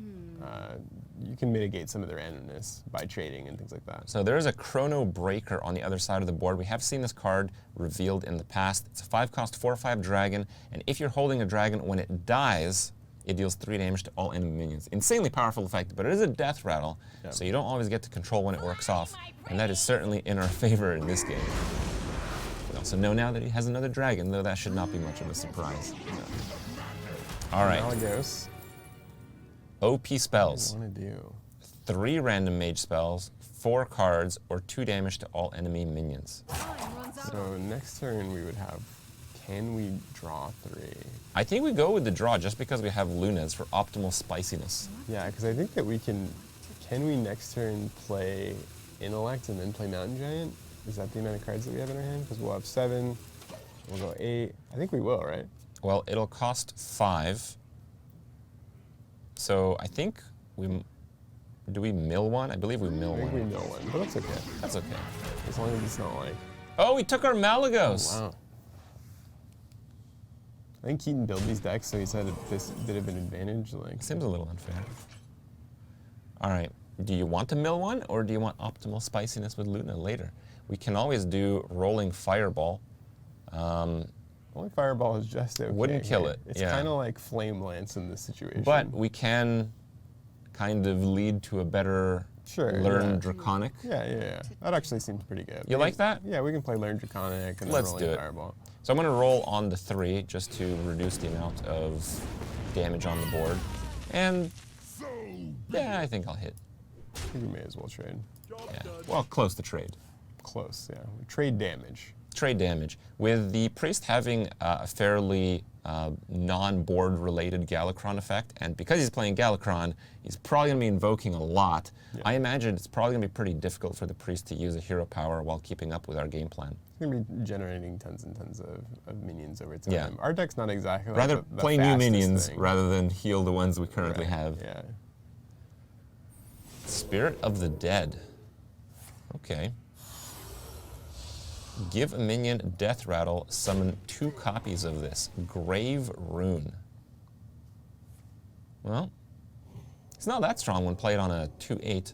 you can mitigate some of the randomness by trading and things like that. So there is a Chrono Breaker on the other side of the board. We have seen this card revealed in the past. It's a 5-cost 4/5 dragon, and if you're holding a dragon, when it dies, it deals 3 damage to all enemy minions. Insanely powerful effect, but it is a death rattle, so you don't always get to control when it works off, and that is certainly in our favor in this game. We also know now that he has another dragon, though that should not be much of a surprise. All right. Malagos. OP spells. What do you want to do? 3 random mage spells, 4 cards, or 2 damage to all enemy minions. So next turn we would have, can we draw 3? I think we go with the draw just because we have Lunas for optimal spiciness. Yeah, because I think that we can we next turn play Intellect and then play Mountain Giant? Is that the amount of cards that we have in our hand? Because we'll have 7, we'll go 8. I think we will, right? Well, it'll cost 5. So I think do we mill one? I believe we mill I think we one. know one, but that's okay. That's okay. As long as it's not like, Oh, we took our Malagos. wow. I think Keaton built these decks, so he said that this did have an advantage. Like, Seems a little unfair. All right. Do you want to mill one, or do you want optimal spiciness with Luna later? We can always do rolling Fireball. only Fireball is just okay. Wouldn't kill here. it, It's yeah. kind of like Flame Lance in this situation. But we can kind of lead to a better Learn yeah. Draconic. Yeah. That actually seems pretty good. You like that? Yeah, we can play Learn Draconic and Let's then do Rolling it. Fireball. So I'm going to roll on the 3 just to reduce the amount of damage on the board. And yeah, I think I'll hit. I think we may as well trade. Yeah. Well, close to trade. Close, yeah. Trade damage. Trade damage. With the Priest having a fairly non-board related Galakrond effect, and because he's playing Galakrond, he's probably going to be invoking a lot. Yeah. I imagine it's probably going to be pretty difficult for the Priest to use a hero power while keeping up with our game plan. It's going to be generating tons and tons of minions over time. Yeah. Our deck's not exactly Rather like the play new fastest minions thing. rather than heal the ones we currently Right, have. Yeah. Spirit of the Dead. Okay. Give a minion Death Rattle, summon 2 copies of this. Grave Rune. Well, it's not that strong when played on a 2/8,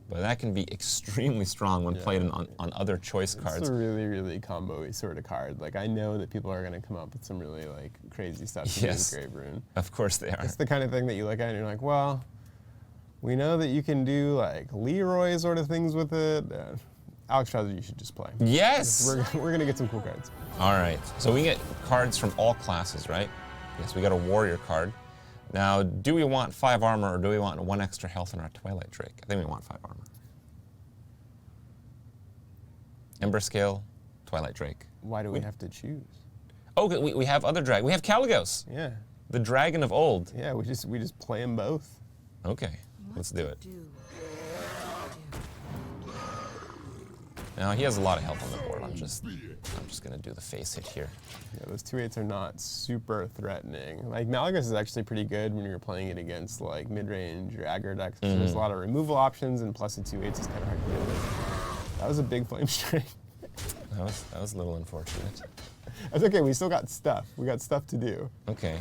but that can be extremely strong when played on other choice cards. It's a really, really combo-y sort of card. Like, I know that people are going to come up with some really, like, crazy stuff to do with Grave Rune. Of course they are. It's the kind of thing that you look at and you're like, well, we know that you can do, like, Leroy sort of things with it. Alex Trouser, you should just play. Yes! We're going to get some cool cards. All right, so we get cards from all classes, right? Yes, we got a warrior card. Now, do we want 5 armor or do we want 1 extra health in our Twilight Drake? I think we want 5 armor. Ember Scale, Twilight Drake. Why do we have to choose? Oh, we have other dragons. We have Kalagos, Yeah. the dragon of old. Yeah, we just play them both. Okay, let's do it. Now, he has a lot of health on the board. I'm just going to do the face hit here. Yeah, those 2/8s are not super threatening. Like, Malagos is actually pretty good when you're playing it against, like, mid-range or aggro decks. So there's a lot of removal options, and plus the 2/8s is kind of hard to deal with. That was a big flame strike. That was a little unfortunate. That's okay, we still got stuff. We got stuff to do. Okay.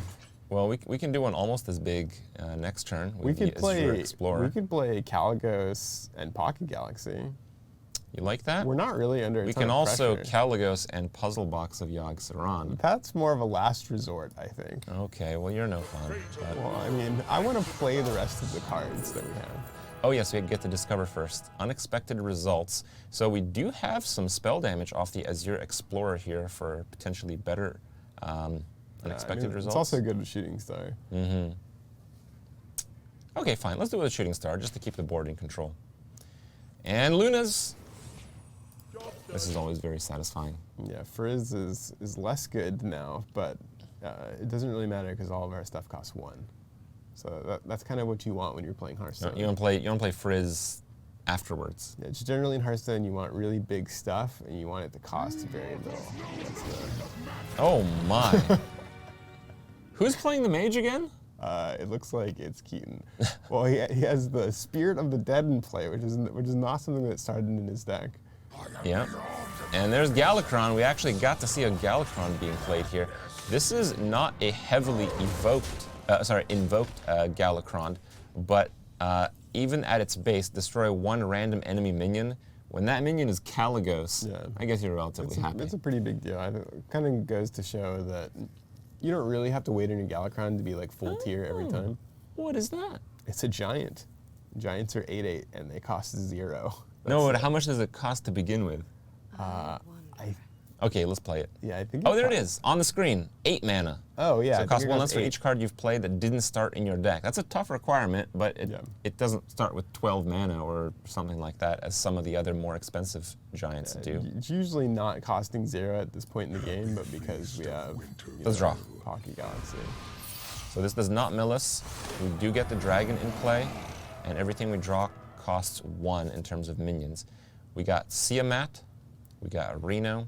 Well, we can do one almost as big next turn. We could play Explorer. We could play Kaligos and Pocket Galaxy. You like that? We're not really under. We a ton can of also pressure. Kaligos and Puzzle Box of Yogg-Saron. That's more of a last resort, I think. Okay, well you're no fun. But... Well, I mean, I want to play the rest of the cards that we have. Oh yes, we get to discover first. Unexpected results. So we do have some spell damage off the Azure Explorer here for potentially better unexpected results. It's also good with Shooting Star. Mm-hmm. Okay, fine. Let's do it with a Shooting Star just to keep the board in control. And Luna's. This is always very satisfying. Yeah, Frizz is less good now, but it doesn't really matter because all of our stuff costs 1. So that's kind of what you want when you're playing Hearthstone. You don't play Frizz afterwards. Yeah, just generally in Hearthstone, you want really big stuff, and you want it to cost very little. Oh my! Who's playing the mage again? It looks like it's Keaton. Well, he has the Spirit of the Dead in play, which is not something that started in his deck. Yeah. And there's Galakrond. We actually got to see a Galakrond being played here. This is not a heavily invoked Galakrond, but even at its base, destroy 1 random enemy minion. When that minion is Kaligos, I guess you're relatively happy. It's a pretty big deal. It kind of goes to show that you don't really have to wait on your Galakrond to be like full tier every time. What is that? It's a giant. Giants are 8/8 and they cost 0. No, but how much does it cost to begin with? Okay, let's play it. Yeah, I think. Oh, there it is on the screen. 8 mana. Oh yeah. So it costs 1 less for 8. each card you've played that didn't start in your deck. That's a tough requirement, but it doesn't start with 12 mana or something like that, as some of the other more expensive giants do. It's usually not costing 0 at this point in the game, but because we have Let's draw. Pocket Galaxy. So this does not mill us. We do get the dragon in play, and everything we draw costs 1 in terms of minions. We got Siamat, we got a Reno,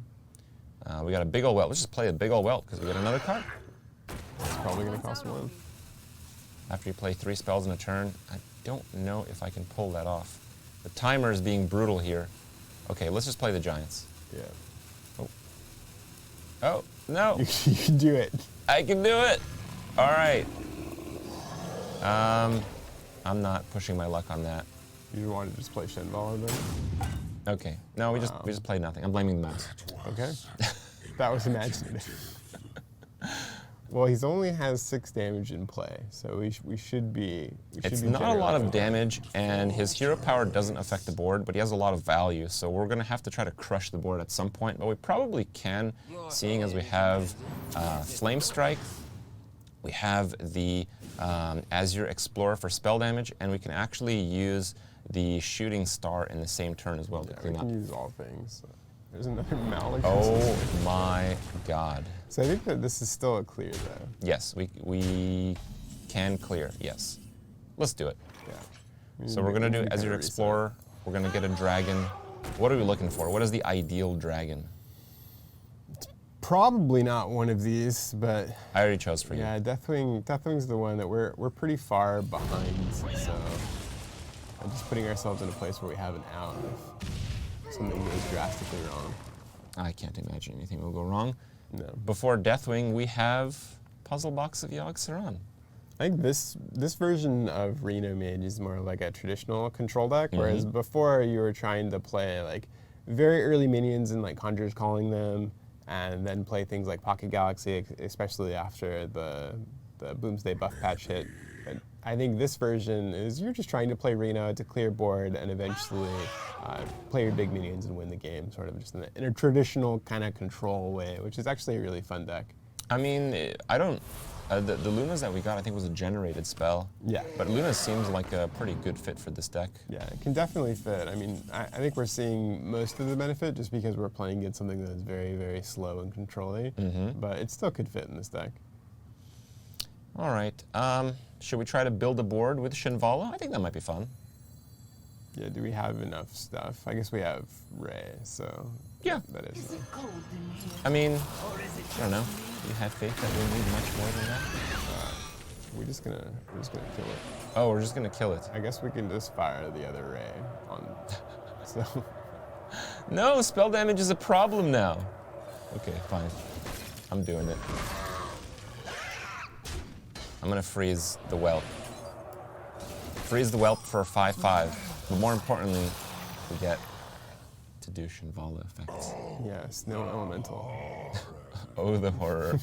we got a big ol' welt. Let's just play a big ol' welt because we get another card. It's probably going to cost 1. After you play 3 spells in a turn, I don't know if I can pull that off. The timer is being brutal here. Okay, let's just play the giants. Yeah. Oh, no. You can do it. I can do it. All right. I'm not pushing my luck on that. You want to just play Shenvala then? Okay. No, we just played nothing. I'm blaming the mouse. Okay. That was imaginative. Well, he only has 6 damage in play, so we should be. It's not a lot of damage, and his hero power doesn't affect the board, but he has a lot of value, so we're going to have to try to crush the board at some point, but we probably can, seeing as we have Flame Strike, we have the Azure Explorer for spell damage, and we can actually use the Shooting Star in the same turn as well to clean up. We can use all things. There's another Malik. Oh my god. So I think that this is still a clear, though. Yes, we can clear, yes. Let's do it. Yeah. So we're going to do Azure Explorer. We're going to get a dragon. What are we looking for? What is the ideal dragon? Probably not one of these, but I already chose for you. yeah, Deathwing's the one that we're pretty far behind. So I'm just putting ourselves in a place where we have an out if something goes drastically wrong. I can't imagine anything will go wrong. No. Before Deathwing, we have Puzzle Box of Yogg-Saron. I think this version of Reno Mage is more like a traditional control deck, whereas before you were trying to play like very early minions and like Conjurer's Calling them, and then play things like Pocket Galaxy, especially after the Boomsday buff patch hit. But I think this version is you're just trying to play Reno to clear board and eventually play your big minions and win the game, sort of just in a traditional kind of control way, which is actually a really fun deck. I mean, I don't... the Lunas that we got, I think, was a generated spell. Yeah. But Luna seems like a pretty good fit for this deck. Yeah, it can definitely fit. I mean, I think we're seeing most of the benefit just because we're playing against something that is very, very slow and control-y. But it still could fit in this deck. All right. Should we try to build a board with Shenvala? I think that might be fun. Yeah, do we have enough stuff? I guess we have Ray, so yeah, that is. I mean, I don't know. You have faith that we'll need much more than that? We're just gonna kill it. Oh, we're just gonna kill it. I guess we can just fire the other Ray on. So. No, spell damage is a problem now. Okay, fine. I'm doing it. I'm gonna freeze the whelp. Freeze the whelp for 5/5. But more importantly, we get to do Shinvala effects. Yeah, snow elemental. Oh, the horror.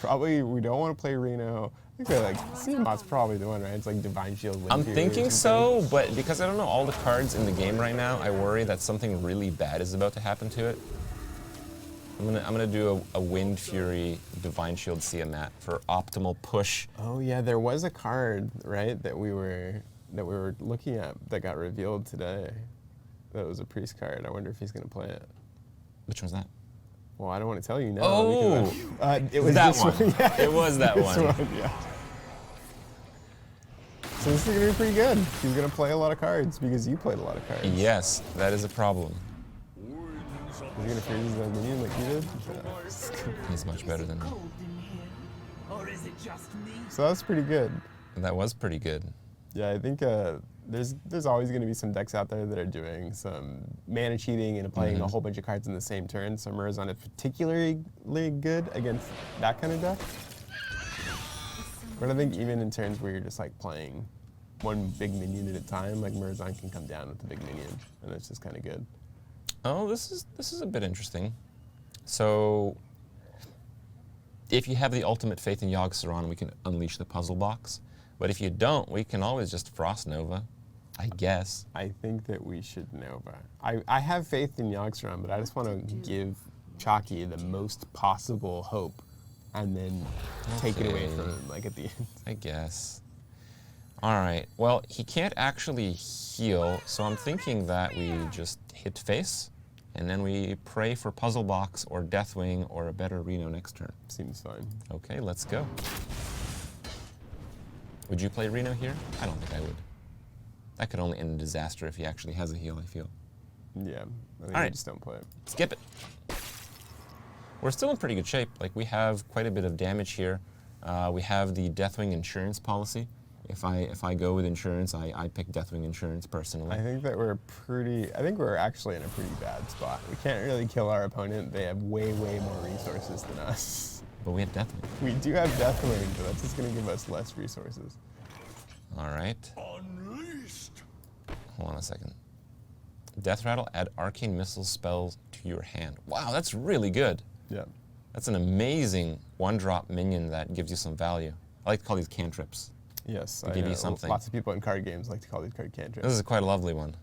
Probably we don't want to play Reno. I think they're like Seabot's probably the one, right? It's like Divine Shield. Wind I'm Fury or thinking something. so, but because I don't know all the cards in the game right now, I worry that something really bad is about to happen to it. I'm gonna do a Wind Fury Divine Shield Siamat for optimal push. Oh yeah, there was a card, right, that we were looking at that got revealed today. That was a priest card. I wonder if he's gonna play it. Which one's that? Well, I don't want to tell you now. Oh, because it was that this one. Yeah, It was that this one. Yeah. So this is gonna be pretty good. He's gonna play a lot of cards because you played a lot of cards. Yes, that is a problem. He's gonna freeze the minion like you did. Yeah. He's much better than me. Or is it just me? So that's pretty good. That was pretty good. Yeah, I think there's always going to be some decks out there that are doing some mana cheating and playing a whole bunch of cards in the same turn. So Murazan is particularly good against that kind of deck. But I think even in turns where you're just like playing one big minion at a time, like Murazan can come down with the big minion, and it's just kind of good. Oh, this is a bit interesting. So, if you have the ultimate faith in Yogg-Saron, we can unleash the puzzle box. But if you don't, we can always just Frost Nova, I guess. I think that we should Nova. I have faith in Yogg-Saron, but I just want to give Chalky the most possible hope, and then take it away from him, like at the end. I guess. All right. Well, he can't actually heal, so I'm thinking that we just hit face, and then we pray for Puzzle Box or Deathwing or a better Reno next turn. Seems fine. Okay, let's go. Would you play Reno here? I don't think I would. That could only end in disaster if he actually has a heal, I feel. Yeah, I think All we right. just don't play it. Skip it. We're still in pretty good shape. Like, we have quite a bit of damage here. We have the Deathwing insurance policy. If I go with insurance, I pick Deathwing insurance personally. I think that I think we're actually in a pretty bad spot. We can't really kill our opponent. They have way more resources than us. But we have Deathwing. We do have Deathwing, but that's just going to give us less resources. All right. Unleashed. Hold on a second. Death Rattle, add arcane missile spells to your hand. Wow, that's really good. Yeah. That's an amazing one-drop minion that gives you some value. I like to call these cantrips. Yes, give you something. Lots of people in card games like to call these card cantrips. This is quite a lovely one.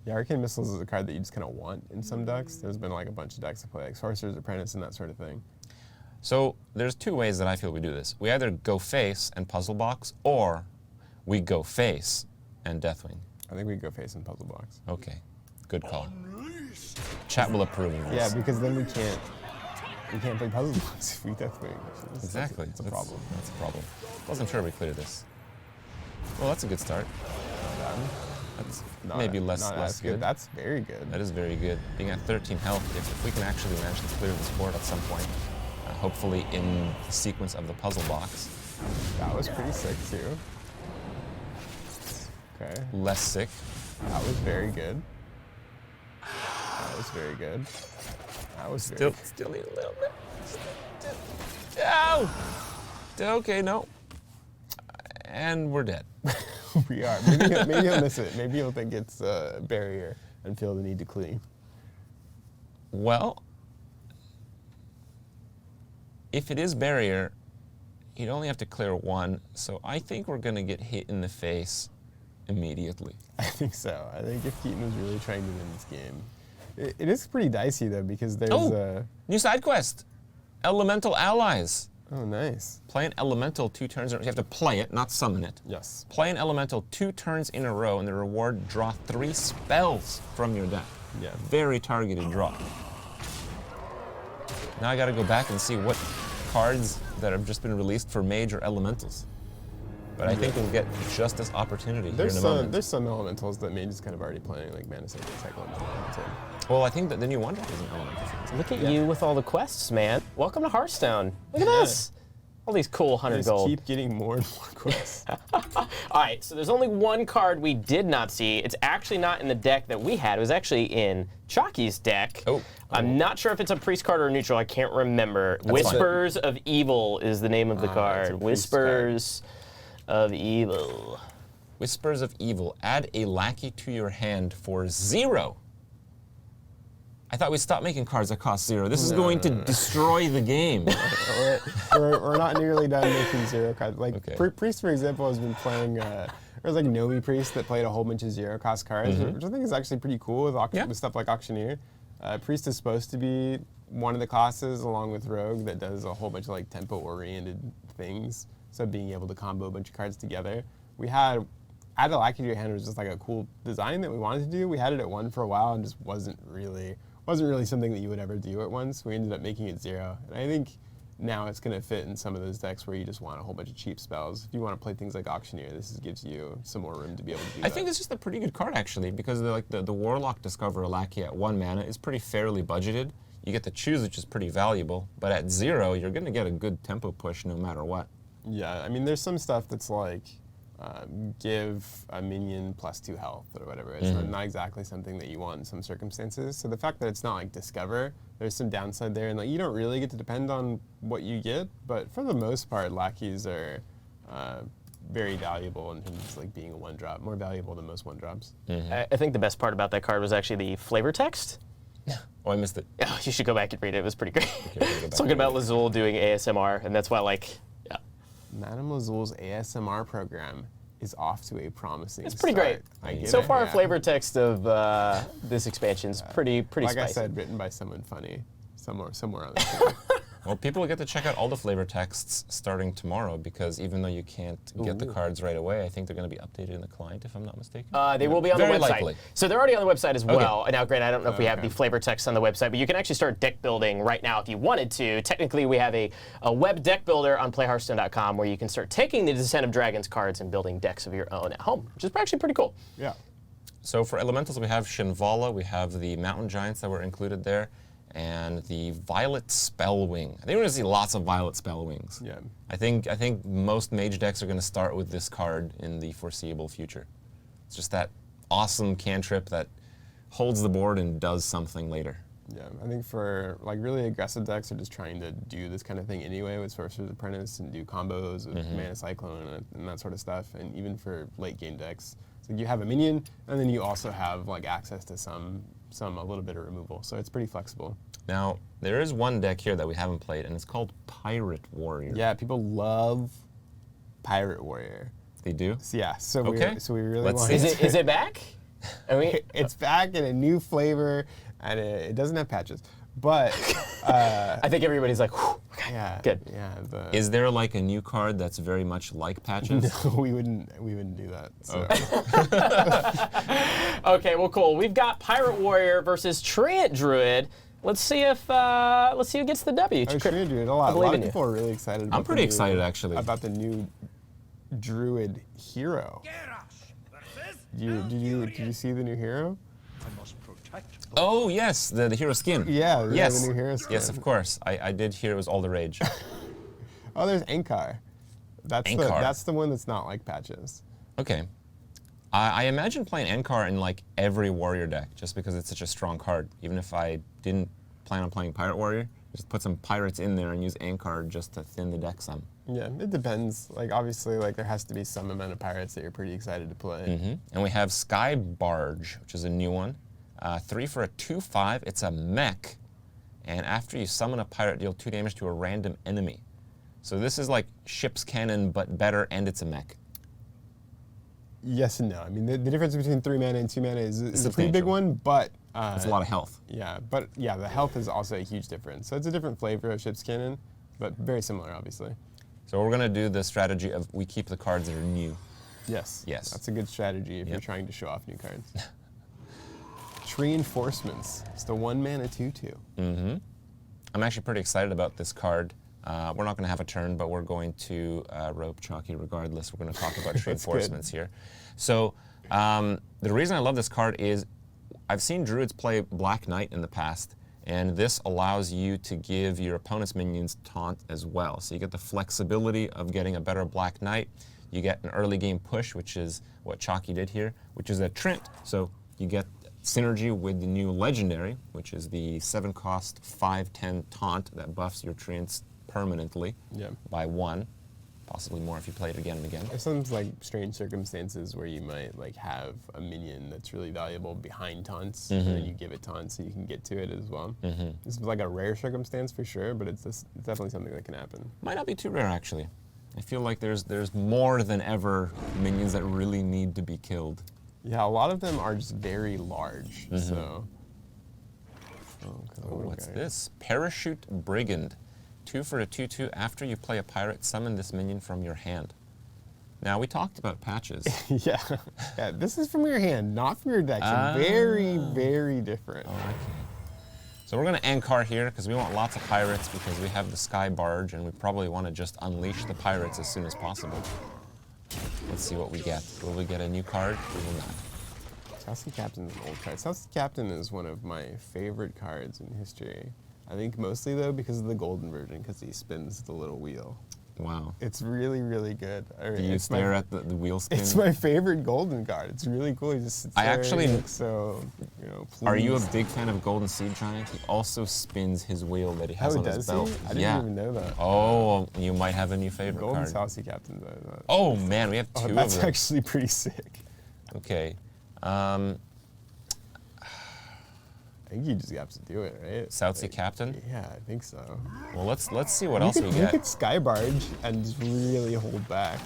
Yeah, Arcane Missiles is a card that you just kind of want in some decks. There's been like a bunch of decks that play like Sorcerer's Apprentice and that sort of thing. So there's two ways that I feel we do this. We either go face and Puzzle Box, or we go face and Deathwing. I think we go face and Puzzle Box. Okay, good call. Chat will approve of this. Yeah, because then we can't play Puzzle Box if we Deathwing. Exactly. It's a problem. That's a problem. Wasn't sure we cleared this. Well, that's a good start. That's maybe less good. That's very good. That is very good. Being at 13 health, if we can actually manage to clear this board at some point, hopefully in the sequence of the puzzle box. That was pretty sick too. Okay. Less sick. That was very good. That was very good. That was Still need a little bit. Ow! Okay, no. And we're dead. We are. Maybe he'll miss it. Maybe he'll think it's a barrier and feel the need to clean. Well, if it is barrier, he'd only have to clear one, so I think we're going to get hit in the face immediately. I think so. I think if Keaton was really trying to win this game. It is pretty dicey, though, because there's New side quest. Elemental Allies. Oh, nice. Play an elemental 2 turns in a row. You have to play it, not summon it. Yes. Play an elemental 2 turns in a row, and the reward, draw 3 spells from your deck. Yeah. Very targeted draw. Now I gotta go back and see what cards that have just been released for mage or elementals. But I think we'll get just this opportunity here in a moment. There's some elementals that Mage is kind of already playing, like Mana Sacred Cyclone. Well, I think that the new Wonder is an elemental. Look at you with all the quests, man. Welcome to Hearthstone. Look at this. All these cool 100 Just gold. keep getting more and more quests. All right, so there's only one card we did not see. It's actually not in the deck that we had. It was actually in Chalky's deck. Oh. I'm not sure if it's a priest card or a neutral. I can't remember. That's Whispers of Evil is the name of the it's a card. priest Whispers of Evil. Whispers of Evil. Add a lackey to your hand for 0. I thought we stopped making cards that cost 0. This is going to destroy the game. we're not nearly done making 0 cards. Like Okay. Priest, for example, has been playing. There was like Nomi Priest that played a whole bunch of 0 cost cards, which I think is actually pretty cool with, with stuff like Auctioneer. Priest is supposed to be one of the classes, along with Rogue, that does a whole bunch of like tempo-oriented things. So being able to combo a bunch of cards together. We had Add a Lackey to your hand was just like a cool design that we wanted to do. We had it at 1 for a while and just wasn't really something that you would ever do at 1. So we ended up making it 0. And I think now it's going to fit in some of those decks where you just want a whole bunch of cheap spells. If you want to play things like Auctioneer, gives you some more room to be able to do that. I think it's just a pretty good card actually, because the Warlock Discover a Lackey at 1 mana is pretty fairly budgeted. You get to choose, which is pretty valuable. But at 0, you're going to get a good tempo push no matter what. Yeah, I mean, there's some stuff that's like give a minion +2 health or whatever. It's not exactly something that you want in some circumstances. So the fact that it's not like Discover, there's some downside there, and like you don't really get to depend on what you get. But for the most part, lackeys are very valuable in terms of like being a 1-drop, more valuable than most 1-drops. I think the best part about that card was actually the flavor text. Oh, I missed it. Oh, you should go back and read it. It was pretty great. Okay, we'll go back Talking and about read it. Lazul doing ASMR, and that's why, like, yeah. Madame Lazul's ASMR program is off to a promising It's pretty start. great. I get So it, far, yeah. flavor text of this expansion's pretty Like spicy. I said, written by someone funny somewhere on the show. Well, people will get to check out all the flavor texts starting tomorrow, because even though you can't get the cards right away, I think they're going to be updated in the client, if I'm not mistaken. They will be on the Very website. likely. So they're already on the website as well. And now, granted, I don't know if we have Okay. the flavor text on the website, but you can actually start deck building right now if you wanted to. Technically, we have a web deck builder on playhearthstone.com where you can start taking the Descent of Dragons cards and building decks of your own at home, which is actually pretty cool. Yeah. So for elementals, we have Shinvala, we have the Mountain Giants that were included there, and the Violet Spellwing. I think we're going to see lots of Violet Spellwings. Yeah. I think most mage decks are going to start with this card in the foreseeable future. It's just that awesome cantrip that holds the board and does something later. Yeah, I think for like really aggressive decks are just trying to do this kind of thing anyway with Sorcerer's Apprentice and do combos with Mana Cyclone and that sort of stuff. And even for late game decks, so you have a minion and then you also have like access to a little bit of removal. So it's pretty flexible. Now, there is one deck here that we haven't played, and it's called Pirate Warrior. Yeah, people love Pirate Warrior. They do? So yeah, so Okay. we really Let's want see. Is it back? I mean, it's back in a new flavor and it doesn't have patches. But I think everybody's like, whew, okay, yeah, good. Yeah, Is there like a new card that's very much like Patches? no, we wouldn't do that. So. Okay, well, cool. We've got Pirate Warrior versus Treant Druid. Let's see who gets the W. I was trying to do it a lot. A believe lot in of you. people are really excited. About I'm pretty the new- excited, actually. about the new Druid hero. Did you see the new hero? I must protect Oh, yes, the hero skin. Yeah, Yes. the new hero skin. Yes, of course. I did hear it was all the rage. Oh, there's Ankar. Ankar. That's the one that's not like Patches. Okay. I imagine playing Ankar in like every warrior deck, just because it's such a strong card. Even if I didn't plan on playing Pirate Warrior, just put some pirates in there and use Ankar just to thin the deck some. Yeah, it depends. Like obviously, like there has to be some amount of pirates that you're pretty excited to play. And we have Sky Barge, which is a new one. 3 for a 2/5. It's a mech. And after you summon a pirate, deal 2 damage to a random enemy. So this is like Ship's Cannon, but better, and it's a mech. Yes and no. I mean, the difference between 3 mana and 2 mana is a pretty substantial. big one, but It's a lot of health. yeah, but yeah, the health is also a huge difference. So it's a different flavor of Ship's Cannon, but very similar, obviously. So we're going to do the strategy of we keep the cards that are new. Yes. Yes. That's a good strategy if you're Yep. trying to show off new cards. Reinforcements. It's the 1 mana 2/2. I'm actually pretty excited about this card. We're not going to have a turn, but we're going to rope Chalky regardless. We're going to talk about reinforcements here. So the reason I love this card is I've seen Druids play Black Knight in the past, And this allows you to give your opponent's minions taunt as well. So you get the flexibility of getting a better Black Knight. You get an early game push, which is what Chalky did here, which is a Trent. So you get synergy with the new legendary, which is the 7-cost 5/10 taunt that buffs your Trents permanently by 1. Possibly more if you play it again and again. There's some like strange circumstances where you might like have a minion that's really valuable behind taunts, and then you give it taunts so you can get to it as well. This is like a rare circumstance for sure, but it's definitely something that can happen. Might not be too rare actually. I feel like there's more than ever minions that really need to be killed. Yeah, a lot of them are just very large. So. What's this? Parachute Brigand. 2 for a 2/2. After you play a pirate, summon this minion from your hand. Now, we talked about patches. yeah, this is from your hand, not from your deck. So very, very different. Okay. So we're going to Ankar here because we want lots of pirates because we have the Sky Barge and we probably want to just unleash the pirates as soon as possible. Let's see what we get. Will we get a new card? We will not. Southsea Captain is an old card. Southsea Captain is one of my favorite cards in history. I think mostly, though, because of the golden version, because he spins the little wheel. Wow. It's really, really good. Do you stare at the wheel spin? It's my favorite golden card. It's really cool. He just sits there and so, pleased. Are you a big fan of Golden Seed Giant? He also spins his wheel that he has on his belt. I didn't even know that. Oh, you might have a new favorite Golden card. Southsea Captain. Oh, man, we have 2 of them. That's actually pretty sick. Okay. I think you just have to do it, right? Southsea Captain? Yeah, I think so. Well, let's see what else we get. You could Sky Barge and just really hold back.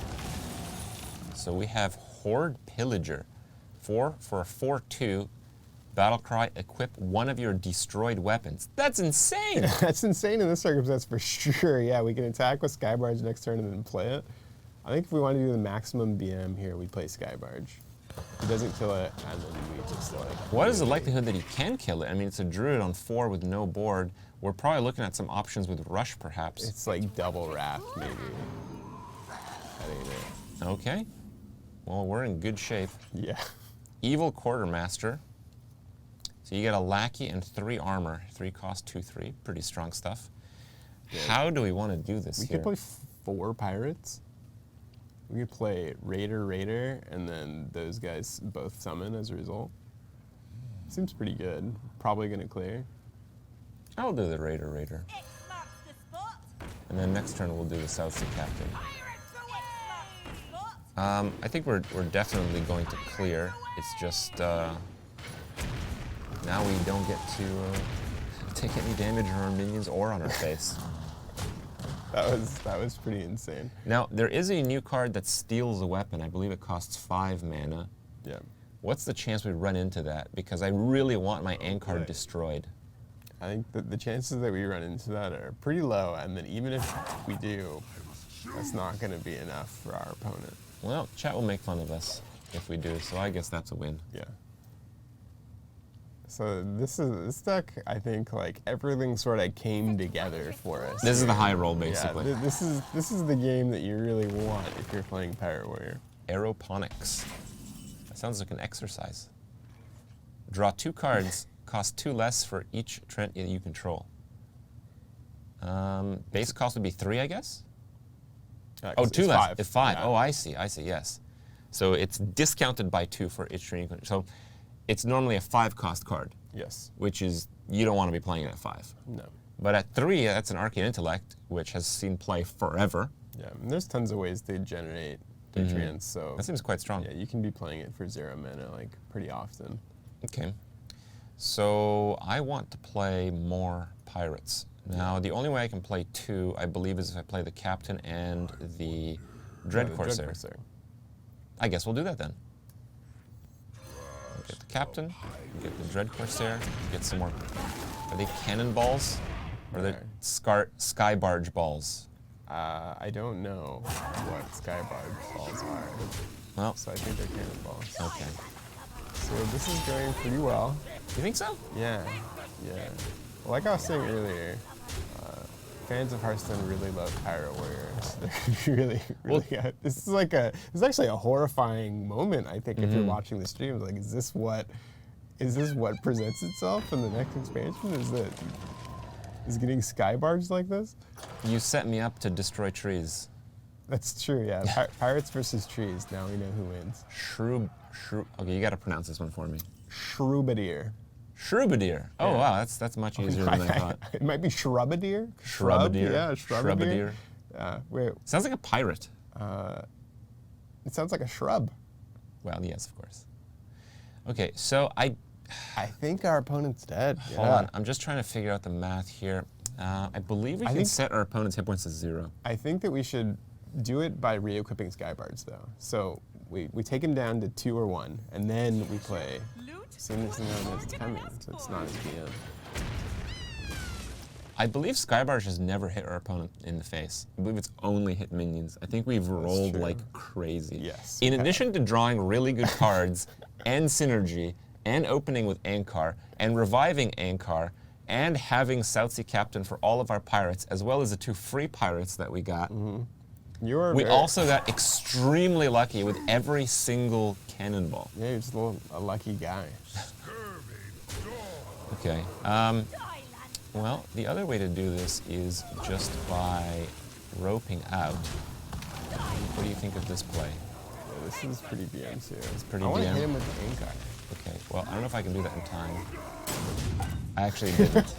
So we have Horde Pillager. 4 for a 4/2. Battlecry, equip one of your destroyed weapons. That's insane! That's insane in this circumstance for sure. Yeah, we can attack with Sky Barge next turn and then play it. I think if we want to do the maximum BM here, we play Sky Barge. He doesn't kill it, and then we just like... What is the likelihood that he can kill it? I mean, it's a druid on 4 with no board. We're probably looking at some options with Rush, perhaps. It's like double Wrath, maybe. That ain't it. Okay. Well, we're in good shape. Yeah. Evil Quartermaster. So you get a lackey and 3 armor. 3 cost 2/3. Pretty strong stuff. Yeah. How do we want to do this here? We could play 4 pirates. We could play Raider, and then those guys both summon as a result. Seems pretty good. Probably going to clear. I'll do the Raider. And then next turn we'll do the Southsea Captain. I think we're definitely going to clear. It's just now we don't get to take any damage on our minions or on our face. That was pretty insane. Now, there is a new card that steals a weapon. I believe it costs 5 mana. Yeah. What's the chance we run into that? Because I really want my Ankar destroyed. I think the chances that we run into that are pretty low, and then even if we do, that's not going to be enough for our opponent. Well, chat will make fun of us if we do, so I guess that's a win. Yeah. So this deck, I think, like everything sort of came together for us. This is the high roll, basically. Yeah, this is the game that you really want if you're playing Pirate Warrior. Aeroponics. That sounds like an exercise. Draw 2 cards, cost 2 less for each Trent that you control. Base cost would be 3, I guess? Oh, 2 less. 5. It's 5. Yeah. Oh, I see, yes. So it's discounted by 2 for each Trent you control. So it's normally a 5-cost card. Yes. Which is, you don't want to be playing it at 5. No. But at 3, that's an Arcane Intellect, which has seen play forever. Yeah, and there's tons of ways to generate the Trents, so... That seems quite strong. Yeah, you can be playing it for 0 mana, like, pretty often. Okay. So I want to play more pirates. Now, the only way I can play 2, I believe, is if I play the Captain and the Dread Corsair. I guess we'll do that then. Get the Captain, get the Dread Corsair, get some more. Are they cannonballs? Or are they Sky Barge balls? I don't know what Sky Barge balls are. Well, so I think they're cannonballs. Okay. So this is going pretty well. You think so? Yeah. Well, like I was saying earlier, fans of Hearthstone really love Pirate Warriors. They're really good. This is actually a horrifying moment, I think, if you're watching the streams. Like, is this what Is this what presents itself in the next expansion? Is getting sky barged like this? You set me up to destroy trees. That's true, yeah. Pirates versus trees. Now we know who wins. Okay, you got to pronounce this one for me. Shrubadier. Shrubadier. Oh, Yeah. wow, that's much easier than I thought. It might be Shrubadier. Shrubadier. Yeah, Shrubadier. Wait, Sounds like a pirate. it sounds like a shrub. Well, yes, of course. Okay, so I think our opponent's dead. hold on. I'm just trying to figure out the math here. I believe we can set our opponent's hit points to 0. I think that we should do it by re-equipping Skybards, though. So we take him down to 2 or 1, and then we play. Seeing this it's coming, so it's not as DM. I believe Skybarge has never hit our opponent in the face. I believe it's only hit minions. I think we've rolled like crazy. Yes. In addition to drawing really good cards, and synergy, and opening with Ankar, and reviving Ankar, and having South Sea Captain for all of our pirates, as well as the 2 free pirates that we got. We also got extremely lucky with every single cannonball. Yeah, you're just a lucky guy. Okay. Well, the other way to do this is just by roping out. What do you think of this play? Yeah, this is pretty BM too. It's pretty I want to BM. hit him with the Ankar. Okay, well, I don't know if I can do that in time. I actually didn't.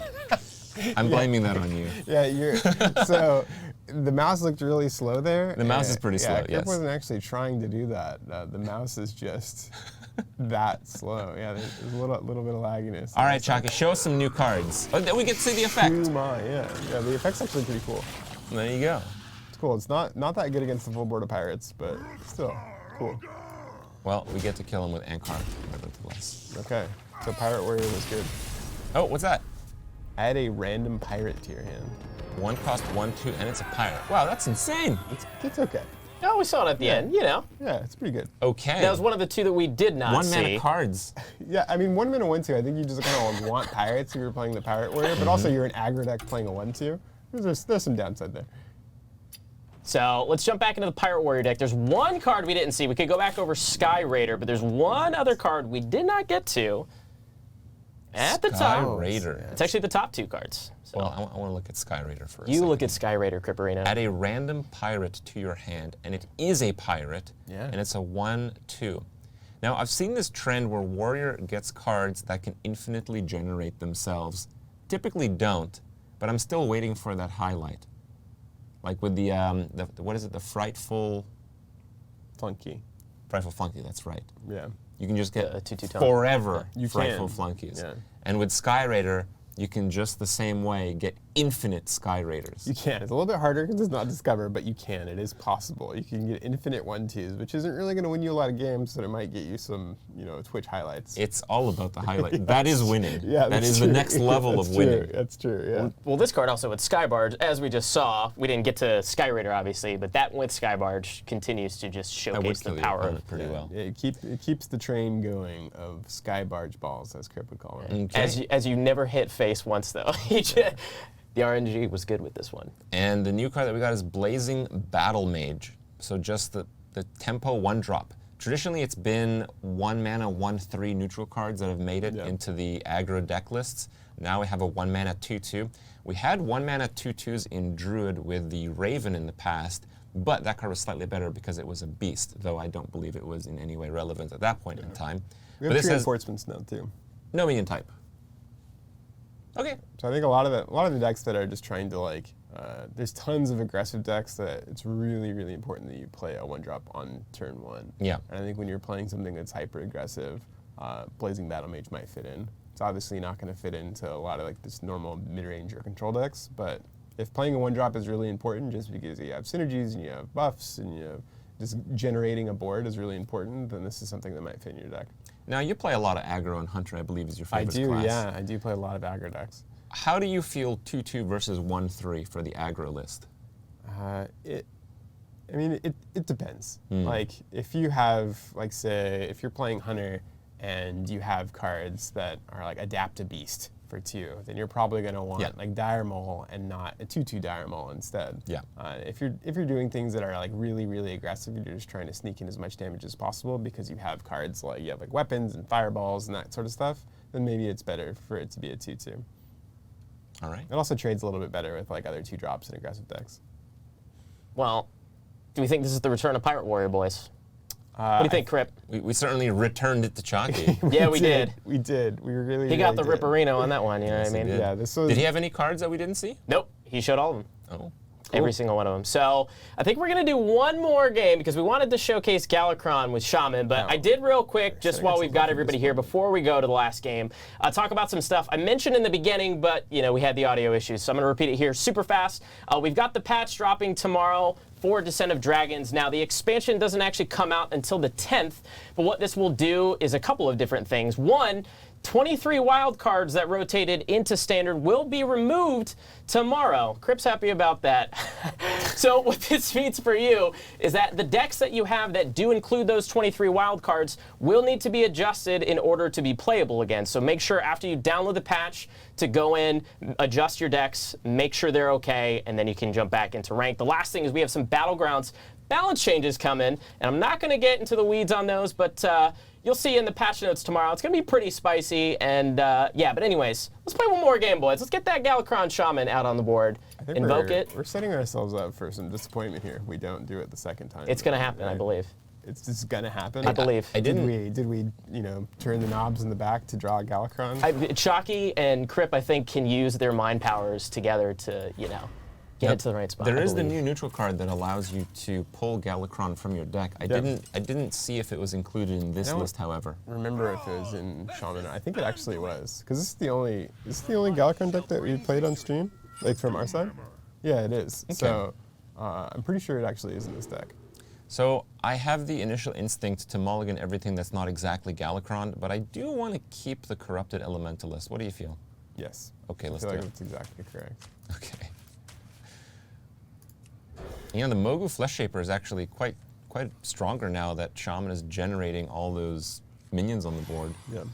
I'm blaming that on you. Yeah, you're. So the mouse looked really slow there. The mouse is pretty slow, yes. Krip wasn't actually trying to do that. The mouse is just that slow. Yeah, there's a little bit of lagginess. All right, Chalky, show us some new cards. Oh, we get to see the effect. Yeah, the effect's actually pretty cool. There you go. It's cool. It's not that good against the full board of pirates, but still cool. Well, we get to kill him with Ankar, nevertheless. Okay, so Pirate Warrior was good. Oh, what's that? Add a random pirate to your hand. 1 cost 1, 2, and it's a pirate. Wow, that's insane. It's okay. Oh, we saw it at the end, you know. Yeah, it's pretty good. Okay. That was one of the 2 that we did not 1 see. mana cards. Yeah, I mean, 1 mana 1/2. I think you just kind of want pirates if you're playing the Pirate Warrior, but also you're an aggro deck playing a 1/2. There's some downside there. So let's jump back into the Pirate Warrior deck. There's 1 card we didn't see. We could go back over Sky Raider, but there's 1 other card we did not get to. At the Sky top. Raider. It's actually the top 2 cards. So Well, I want to look at Sky Raider first. you look at Sky Raider, Kripparrian. Add a random pirate to your hand, and it is a pirate, Yeah. and it's a 1/2. Now, I've seen this trend where Warrior gets cards that can infinitely generate themselves. Typically don't, but I'm still waiting for that highlight. Like with the what is it, the Frightful Flunky. Flunky, that's right. Yeah. You can just get A 2/2 forever You Frightful can. Flunkies. Yeah. And with Sky Raider, you can just the same way get infinite Sky Raiders. You can. It's a little bit harder because it's not Discover, but you can. It is possible. You can get infinite 1/2s, which isn't really going to win you a lot of games, but it might get you some, Twitch highlights. It's all about the highlight. That is winning. Yeah, that is true. the next level That's of winning. True. That's true, yeah. Well, this card also with Skybarge, as we just saw, we didn't get to Sky Raider, obviously, but that with Skybarge continues to just That would showcase the kill your power of opponent pretty well. It keeps the train going of sky barge balls, as Krip would call them. Okay. As you never hit face once, though. The RNG was good with this one. And the new card that we got is Blazing Battle Mage. So just the tempo 1-drop. Traditionally, it's been 1 mana, 1/3 neutral cards that have made it into the aggro deck lists. Now we have a 1 mana 2/2. We had 1 mana 2/2s in Druid with the Raven in the past, but that card was slightly better because it was a beast, though I don't believe it was in any way relevant at that point in time. We But have this has reinforcements now, too. no minion type. Okay. So I think a lot of the decks that are just trying to there's tons of aggressive decks that it's really, really important that you play a 1-drop on turn 1. Yeah. And I think when you're playing something that's hyper aggressive, Blazing Battle Mage might fit in. It's obviously not going to fit into a lot of this normal mid-range or control decks, but if playing a 1-drop is really important, just because you have synergies and you have buffs and you have just generating a board is really important, then this is something that might fit in your deck. Now, you play a lot of aggro, and Hunter, I believe, is your I favorite do, class. yeah. I do play a lot of aggro decks. How do you feel 2/2 versus 1/3 for the aggro list? It depends. Like, if you have, say, if you're playing Hunter and you have cards that are Adapt a Beast, for 2, then you're probably going to want Yeah. like Dire Maul and not a 2/2 Dire Maul instead. Yeah. If you're doing things that are like really, really aggressive, you're just trying to sneak in as much damage as possible because you have cards like, you have like weapons and fireballs and that sort of stuff, then maybe it's better for it to be a 2/2. All right. It also trades a little bit better with like other 2-drops in aggressive decks. Well, do we think this is the return of Pirate Warrior, boys? What do you think, Krip? We certainly returned it to Chalky. Yeah, we did. We did. We really. He got the really did. Ripperino on that one, you know what I Yes, he mean? did. Yeah, this was. Did he have any cards that we didn't see? Nope, he showed all of them. Oh. Every single one of them. So I think we're going to do one more game because we wanted to showcase Galakrond with Shaman, but I did real quick, just while we've got everybody here, before we go to the last game, talk about some stuff I mentioned in the beginning, but you know we had the audio issues, so I'm going to repeat it here super fast. We've got the patch dropping tomorrow for Descent of Dragons. Now, the expansion doesn't actually come out until the 10th, but what this will do is a couple of different things. One, 23 wild cards that rotated into standard will be removed tomorrow. Krip's happy about that. So what this means for you is that the decks that you have that do include those 23 wild cards will need to be adjusted in order to be playable again. So make sure after you download the patch to go in, adjust your decks, make sure they're okay, and then you can jump back into rank. The last thing is we have some Battlegrounds balance changes coming, and I'm not going to get into the weeds on those, but you'll see in the patch notes tomorrow. It's going to be pretty spicy, and yeah, but anyways, let's play one more game, boys. Let's get that Galakrond Shaman out on the board. I think Invoke it. We're setting ourselves up for some disappointment here. We don't do it the second time. It's going to happen, I right? believe. It's just gonna happen. I believe. I didn't. Did we, you know, turn the knobs in the back to draw a Galakrond? Chalky and Krip, I think, can use their mind powers together to, you know, get it to the right spot. There I is the believe. new neutral card that allows you to pull Galakrond from your deck. I didn't see if it was included in this You know, list, however. Remember if it was in Shaman? I think it actually was, because this is the only Galakrond deck that we played on stream, like from our side. Yeah, it is. Okay. So I'm pretty sure it actually is in this deck. So I have the initial instinct to mulligan everything that's not exactly Galakrond, but I do want to keep the corrupted elementalist. What do you feel? Yes. Okay, let's I do feel like it. that's exactly correct. Okay. You know, the Mogu Flesh Shaper is actually quite stronger now that Shaman is generating all those minions on the board. Yeah.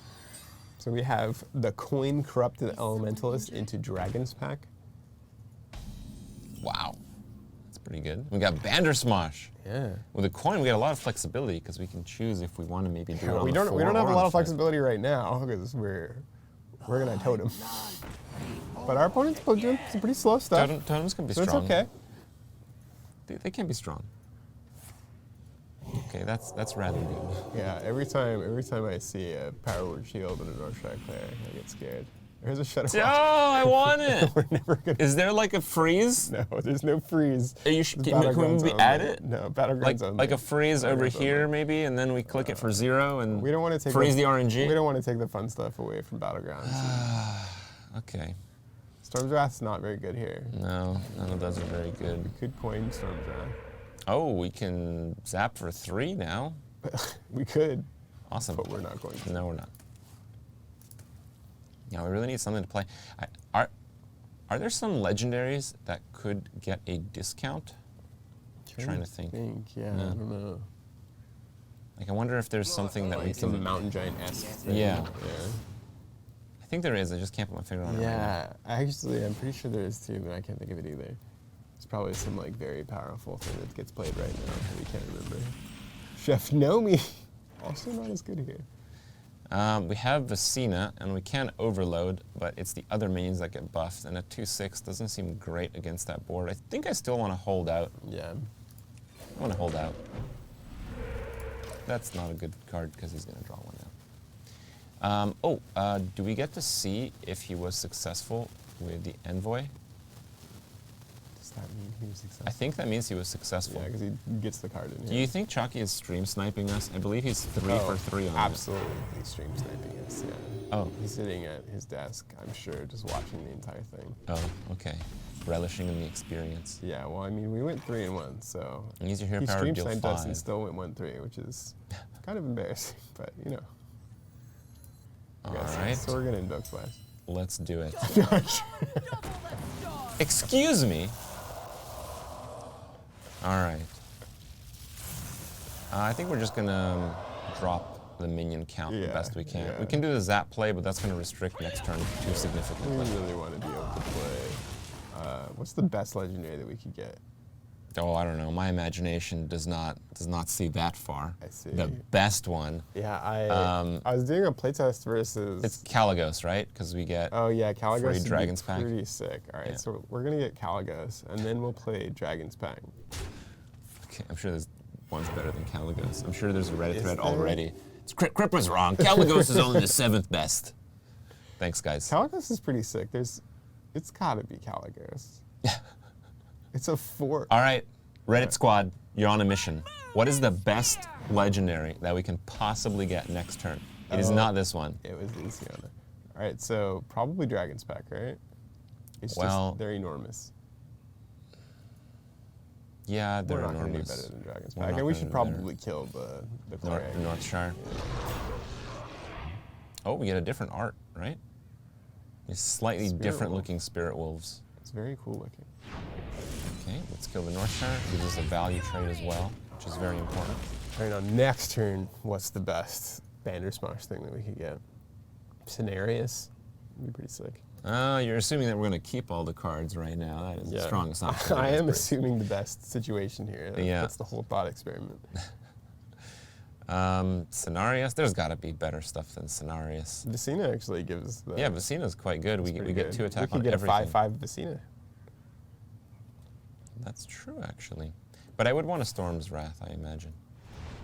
So we have the Coin Corrupted Elementalist into Dragon's Pack. Wow. That's pretty good. We got Bandersmosh. Yeah. With a coin, we got a lot of flexibility because we can choose if we want to maybe do it on We the don't 4 have or a on lot the of 5. flexibility right now because we're gonna totem. But our opponents put in some pretty slow stuff. Totems can be So strong. it's okay. They can be strong. Okay, that's rather good. Yeah, every time I see a Power Word Shield in a North Strike player, I get scared. There's a Shadow Oh, Watch. I want it! We're never gonna. Is there like a freeze? No, there's no freeze. Can Battlegrounds we only. add it? No, Battlegrounds only. Like a freeze over Battlegrounds here only. maybe, and then we click it for 0 and We don't want to take freeze the RNG? We don't want to take the fun stuff away from Battlegrounds. Okay. Stormdraft's not very good here. No, none of those are very good. We could coin Stormdraft. Oh, we can zap for 3 now. We could, Awesome. but we're not going to. No, we're not. Yeah, we really need something to play. Are there some legendaries that could get a discount? Trying to think. Yeah, Yeah. I don't know. Like, I wonder if there's something that we Like some can. Mountain Giant-esque thing. Yeah. I think there is. I just can't put my finger on it. Right now. Yeah, actually, I'm pretty sure there is too, but I can't think of it either. It's probably some like very powerful thing that gets played right now that we can't remember. Chef Nomi, also not as good here. We have Vicina, and we can overload, but it's the other minions that get buffed, and a 2/6 doesn't seem great against that board. I think I still want to hold out. Yeah. I want to hold out. That's not a good card because he's going to draw one out. Do we get to see if he was successful with the Envoy? Does that mean he was successful? I think that means he was successful. Yeah, because he gets the card in here. Do you think Chalky is stream sniping us? I believe he's 3 for 3 on it. Absolutely, he's stream sniping us, yeah. Oh. He's sitting at his desk, I'm sure, just watching the entire thing. Oh, okay. Relishing in the experience. Yeah, well, I mean, we went 3-1, so And use your hero he power to stream deal sniped us and 5. still went 1-3, which is kind of embarrassing, but you know. All Yes, right, So we're gonna invoke Splash. let's do it. Excuse me. All right. I think we're just gonna drop the minion count the Yeah, best we can. yeah. We can do the zap play, but that's going to restrict next turn too We significantly. really want to be able to play. What's the best legendary that we could get? Oh, I don't know. My imagination does not see that far. I see. The best one. Yeah, I was doing a playtest versus. It's Kalagos, right? Because we get. Oh yeah, Kalagos free would be Dragon's Pack. pretty sick. All right, Yeah. so we're gonna get Kalagos, and then we'll play Dragon's Pack. Okay, I'm sure there's one's better than Kalagos. I'm sure there's a Reddit Is thread there? already. Kripp was wrong. Kalagos is only the 7th best. Thanks, guys. Kalagos is pretty sick. It's gotta be Kalagos. It's a 4. All right, Reddit squad, you're on a mission. What is the best legendary that we can possibly get next turn? It is not this one. It was Luciana. All right, so probably Dragon's Pack, right? It's Well- just they're enormous. Yeah, they're We're not gonna do enormous. better than Dragon's We're Pack, not and we gonna should do better. probably kill the North, Kripparrian. Northshire. Oh, we get a different art, right? These slightly Spirit different wolf. looking spirit wolves. It's very cool looking. Okay, let's kill the Northshire. Gives us a value trade as well, which is very important. All right, now next turn, what's the best Bandersmarsh thing that we could get? Cenarius would be pretty sick. You're assuming that we're going to keep all the cards right now. That is a strong assumption. I am That's assuming the best situation here. Yeah. That's the whole thought experiment. Cenarius, there's got to be better stuff than Cenarius. Vicina actually gives the. Yeah, Vicina's quite good. We pretty get good. 2 attack We on could get everything. a 5/5 Vicina. That's true, actually. But I would want a Storm's Wrath, I imagine.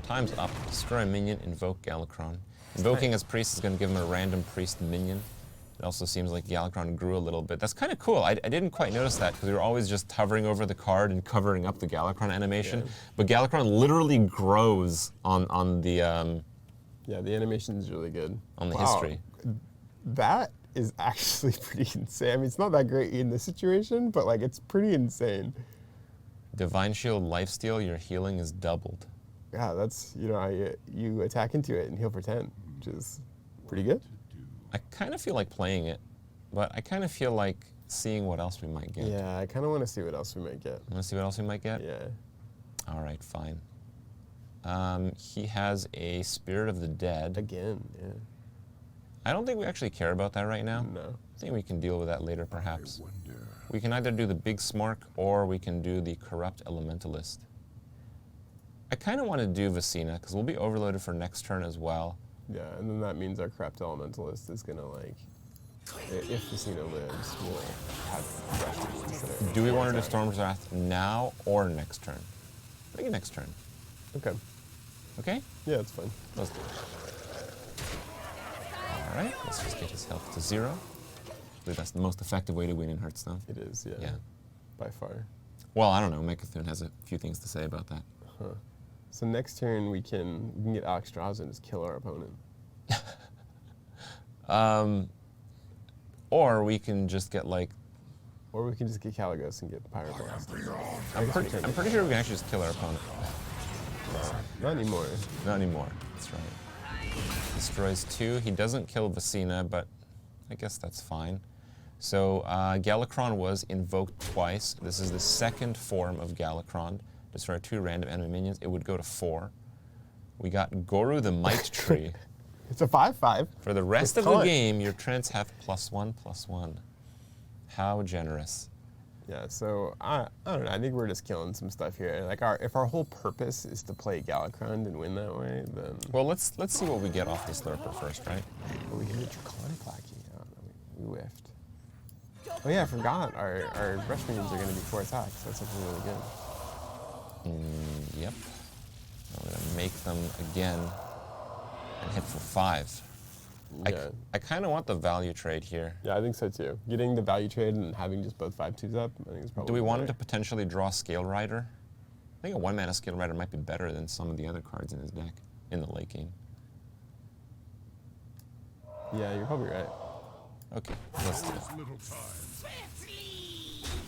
Time's up. Destroy a minion, invoke Galakrond. Invoking as priest is going to give him a random priest minion. It also seems like Galakrond grew a little bit. That's kind of cool. I didn't quite notice that because we were always just hovering over the card and covering up the Galakrond animation. Yeah. But Galakrond literally grows on the Yeah, the animation is really good. on the Wow. history. That is actually pretty insane. I mean, it's not that great in this situation, but like it's pretty insane. Divine Shield Lifesteal, your healing is doubled. Yeah, that's you attack into it and heal for 10, which is pretty good. I kind of feel like playing it, but I kind of feel like seeing what else we might get. Yeah, I kind of want to see what else we might get. Want to see what else we might get? Yeah. All right, fine. He has a Spirit of the Dead. Again, yeah. I don't think we actually care about that right now. No. I think we can deal with that later, perhaps. We can either do the Big Smork or we can do the Corrupt Elementalist. I kind of want to do Vicina because we'll be overloaded for next turn as well. Yeah, and then that means our Corrupt Elementalist is gonna like, if Vicina lives, we'll have Rushes instead of. Do we want to do Storm's Wrath now or next turn? I think next turn. Okay. Okay? Yeah, that's fine. Let's do it. All right, let's just get his health to 0. I believe that's the most effective way to win in Hearthstone. It is, yeah. Yeah. By far. Well, I don't know. Mechithune has a few things to say about that. So next turn we can get Alex Strauss and just kill our opponent. Or we can just get like, Or we can just get Kalagos and get Pyroblast. I'm pretty sure we can actually just kill our opponent. Not anymore. Not anymore. That's right. Destroys 2. He doesn't kill Vicina, but I guess that's fine. So Galakrond was invoked twice. This is the second form of Galakrond. Destroy 2 random enemy minions. It would go to 4. We got Goru the Might Tree. It's a 5/5. For the rest With of the taunt. game, your trends have +1/+1. How generous. Yeah, so I don't know. I think we're just killing some stuff here. Like if our whole purpose is to play Galakrond and win that way, then Well, let's see what we get off the Slurper first, right? we can get Draconic Lackey. I don't know. We whiffed. Oh yeah, I forgot. Our Rush minions are going to be 4 attacks. That's actually really good. Yep. I'm going to make them again and hit for 5. Yeah. I kind of want the value trade here. Yeah, I think so too. Getting the value trade and having just both 5/2s up, I think is probably. Do we want him to better. potentially draw Scale Rider? I think a 1-mana Scale Rider might be better than some of the other cards in his deck in the late game. Yeah, you're probably right. Okay, let's do it.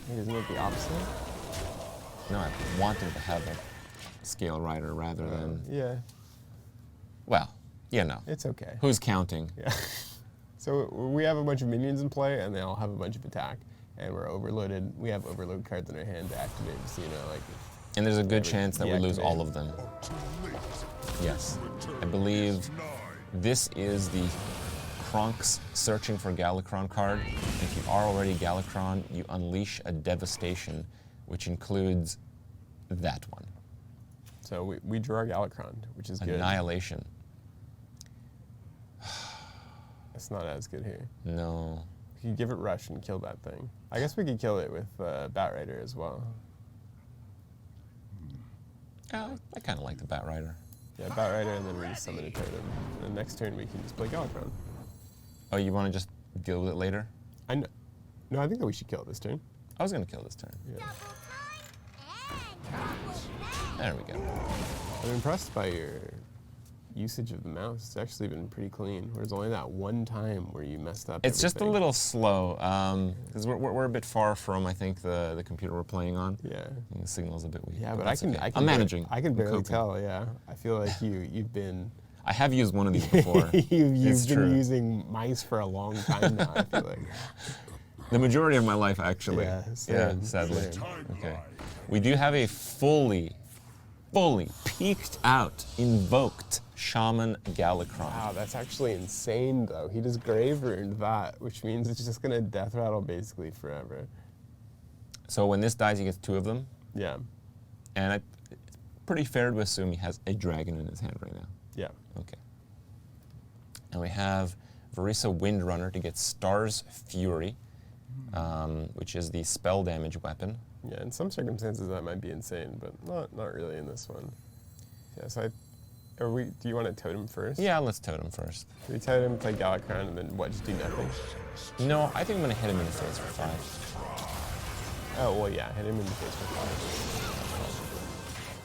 Hey, isn't it the opposite? No, I want him to have a Scale Rider rather than... Yeah, Well, you know. it's okay. Who's counting? Yeah. So we have a bunch of minions in play, and they all have a bunch of attack, and we're overloaded. We have overload cards in our hand to activate Vicina. Like, And there's a good chance that we lose deactivate. all of them. Yes. I believe this is the Kronk's Searching for Galakrond card. If you are already Galakrond, you unleash a devastation, which includes that one. So we draw Galakrond, which is good. Annihilation. It's not as good here. No. We could give it Rush and kill that thing. I guess we could kill it with Batrider as well. I kind of like the Batrider. Yeah, Batrider, and then we just summon a totem. And next turn we can just play Galakrond. Oh, you want to just deal with it later? I know. No, I think that we should kill it this turn. I was going to kill this turn. Yeah. There we go. I'm impressed by your usage of the mouse. It's actually been pretty clean. There's only that one time where you messed up. It's just a everything. little slow, because we're a bit far from, I think, the computer we're playing on. Yeah. And the signal's a bit weak. Yeah, but that's okay. I can I'm managing. I can I'm barely coping. tell. Yeah, I feel like you've been I have used one of these before. you've It's been true. using mice for a long time now. I feel like. The majority of my life, actually. Yeah, same, sadly. same. Okay. We do have a fully peeked out, invoked Shaman Galakrond. Wow, that's actually insane though. He just grave ruined that, which means it's just gonna death rattle basically forever. So when this dies, he gets 2 of them, Yeah. and it's pretty fair to assume he has a dragon in his hand right now. Yeah. Okay. And we have Varisa Windrunner to get Star's Fury, which is the spell damage weapon. Yeah, in some circumstances that might be insane, but not really in this one. Yeah, so do you want to totem first? Yeah, let's totem first. Do we totem, play Galakrond, and then what, just do nothing? No, I think I'm going to hit him in the face for 5. Oh, well, yeah, hit him in the face for 5.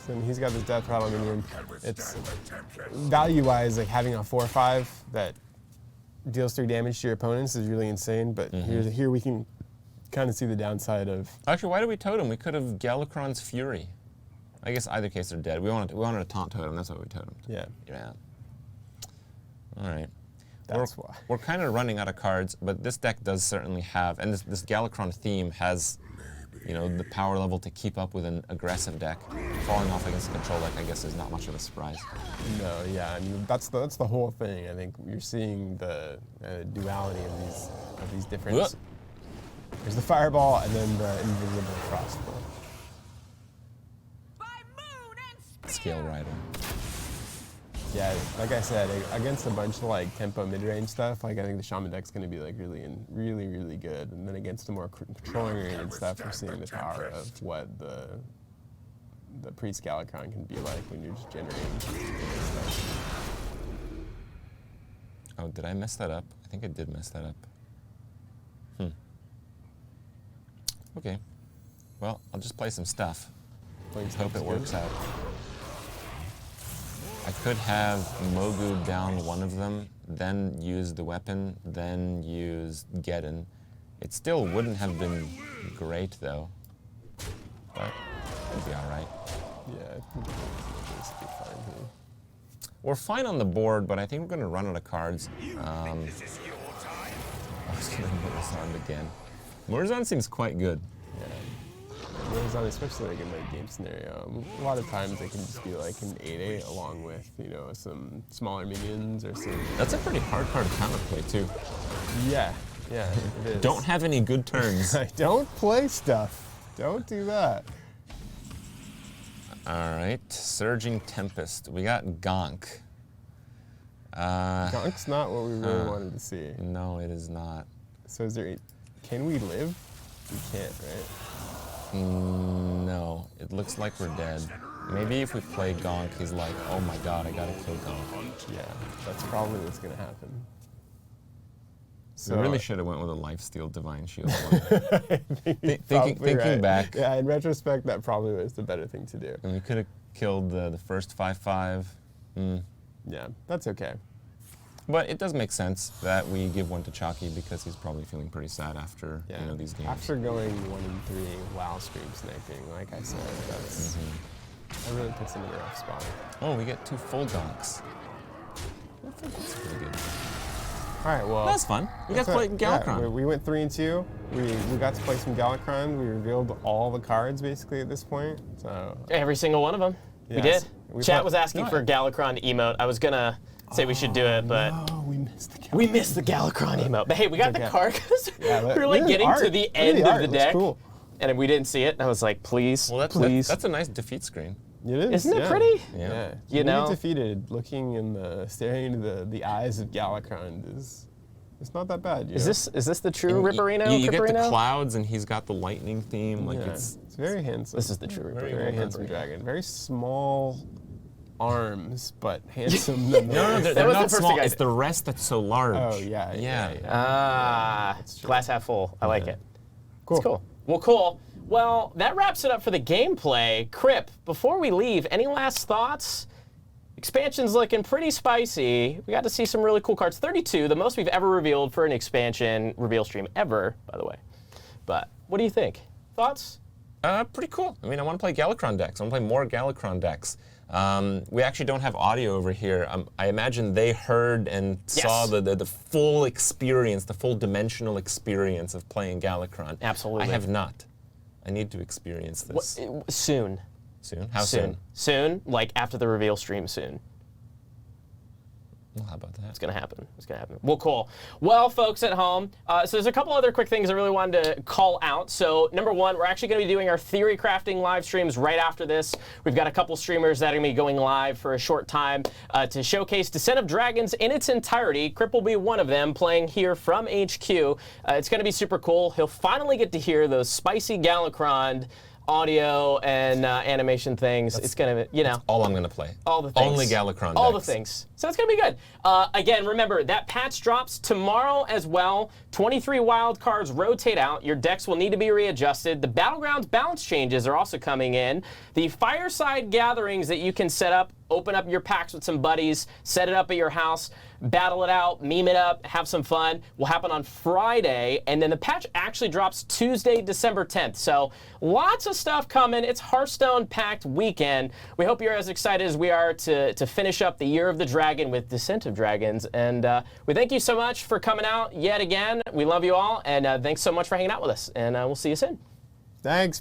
So then he's got this death rattle minion. It's value-wise, like having a 4/5 that deals 3 damage to your opponents is really insane, but here we can kind of see the downside of. Actually, why did we totem? We could have Galakrond's Fury. I guess either case they're dead. We wanted a taunt totem. That's why we totemed. Yeah, Yeah. All right. that's why. We're kind of running out of cards, but this deck does certainly have, and this Galakrond theme has, the power level to keep up with an aggressive deck. Falling off against a control deck, I guess, is not much of a surprise. No, yeah, I mean that's the whole thing. I think you're seeing the duality of these different. Whoop. There's the fireball and then the invisible crossbow. Scale Rider. Yeah, like I said, against a bunch of like tempo mid-range stuff, like I think the Shaman deck's going to be like really good. And then against the more controlling oriented stuff, we're seeing the power of what the Priest Galakrond can be like when you're just generating stuff. Oh, did I mess that up? I think I did mess that up. Okay. Well, I'll just play some stuff. Hope it works out. I could have Mogu down one of them, then use the weapon, then use Geddon. It still wouldn't have been great, though. But it'd be all right. Yeah, I think we'll basically fine here. We're fine on the board, but I think we're going to run out of cards. I was going to Murazan again. Murazan seems quite good. Yeah. Especially like in like game scenario, a lot of times it can just be like an 8/8 along with some smaller minions or some. That's a pretty hard card to counterplay too. Yeah, it is. Don't have any good turns. Don't play stuff. Don't do that. All right, Surging Tempest. We got Gonk. Gonk's not what we really wanted to see. No, it is not. So can we live? We can't, right? No, it looks like we're dead. Maybe if we play Gonk, he's like, oh my god, I gotta kill Gonk. Yeah, that's probably what's gonna happen. So we really should have went with a Lifesteal Divine Shield. Thinking back. Yeah, in retrospect, that probably was the better thing to do. And we could have killed the first 5/5. Yeah, that's okay. But it does make sense that we give one to Chalky because he's probably feeling pretty sad after these games. After going 1-3 WoW stream sniping, like I said, that really puts him in a rough spot. Oh, we get 2 full Gonks. Well, that's pretty good. All right, well. That was fun. You guys that's played Galakrond. Yeah, we went 3-2. We got to play some Galakrond. We revealed all the cards basically at this point. So Every single one of them. We Yes. did. We Chat put- was asking for a Galakrond emote. I was gonna say we should do it, but Oh, we missed the Galakrond. we missed the Galakrond emote. But hey, we got the okay. card because Yeah, we were look like at getting art. to the Look at end of art. the It looks deck, cool. and we didn't see it. And I was like, please, Well, please. that's a nice defeat screen. It is. Isn't it yeah. pretty? Yeah. You know? Being defeated, looking in staring into the eyes of Galakrond it's not that bad. Is this the true And Ripparino? You get the Kripparino? clouds, and he's got the lightning theme. Like Yeah, it's very handsome. This is the true Very Ripparino. very well handsome done. dragon. Very small arms, but handsome. no, nonetheless. they're was not the first small. thing I It's did. the rest that's so large. Oh yeah. Ah, true. glass half full. I like Yeah. it. Cool. It's cool. Well, cool. Well, that wraps it up for the gameplay. Crip, before we leave, any last thoughts? Expansion's looking pretty spicy. We got to see some really cool cards. 32, the most we've ever revealed for an expansion reveal stream ever, by the way. But what do you think? Thoughts? Pretty cool. I mean, I want to play Galakrond decks. I want to play more Galakrond decks. We actually don't have audio over here. I imagine they heard and saw the full experience, the full dimensional experience of playing Galakrond. Absolutely. I have not. I need to experience this Soon. soon. How soon? Soon, like after the reveal stream soon. Well, how about that? It's gonna happen. It's gonna happen. Well, cool. Well, folks at home, so there's a couple other quick things I really wanted to call out. So, number one, we're actually gonna be doing our theory crafting live streams right after this. We've got a couple streamers that are gonna be going live for a short time to showcase Descent of Dragons in its entirety. Krip will be one of them, playing here from HQ. It's gonna be super cool. He'll finally get to hear those spicy Galakrond audio and animation things. It's gonna, you know. All I'm going to play. All the things. Only Galakrond All the decks. things. So it's going to be good. Again, remember, that patch drops tomorrow as well. 23 wild cards rotate out. Your decks will need to be readjusted. The Battlegrounds balance changes are also coming in. The fireside gatherings that you can set up, open up your packs with some buddies, set it up at your house, battle it out, meme it up, have some fun, will happen on Friday. And then the patch actually drops Tuesday, December 10th. So lots of stuff coming. It's Hearthstone packed weekend. We hope you're as excited as we are to finish up the Year of the Dragon with Descent of Dragons. And we thank you so much for coming out yet again. We love you all. And thanks so much for hanging out with us. And we'll see you soon. Thanks. Bye.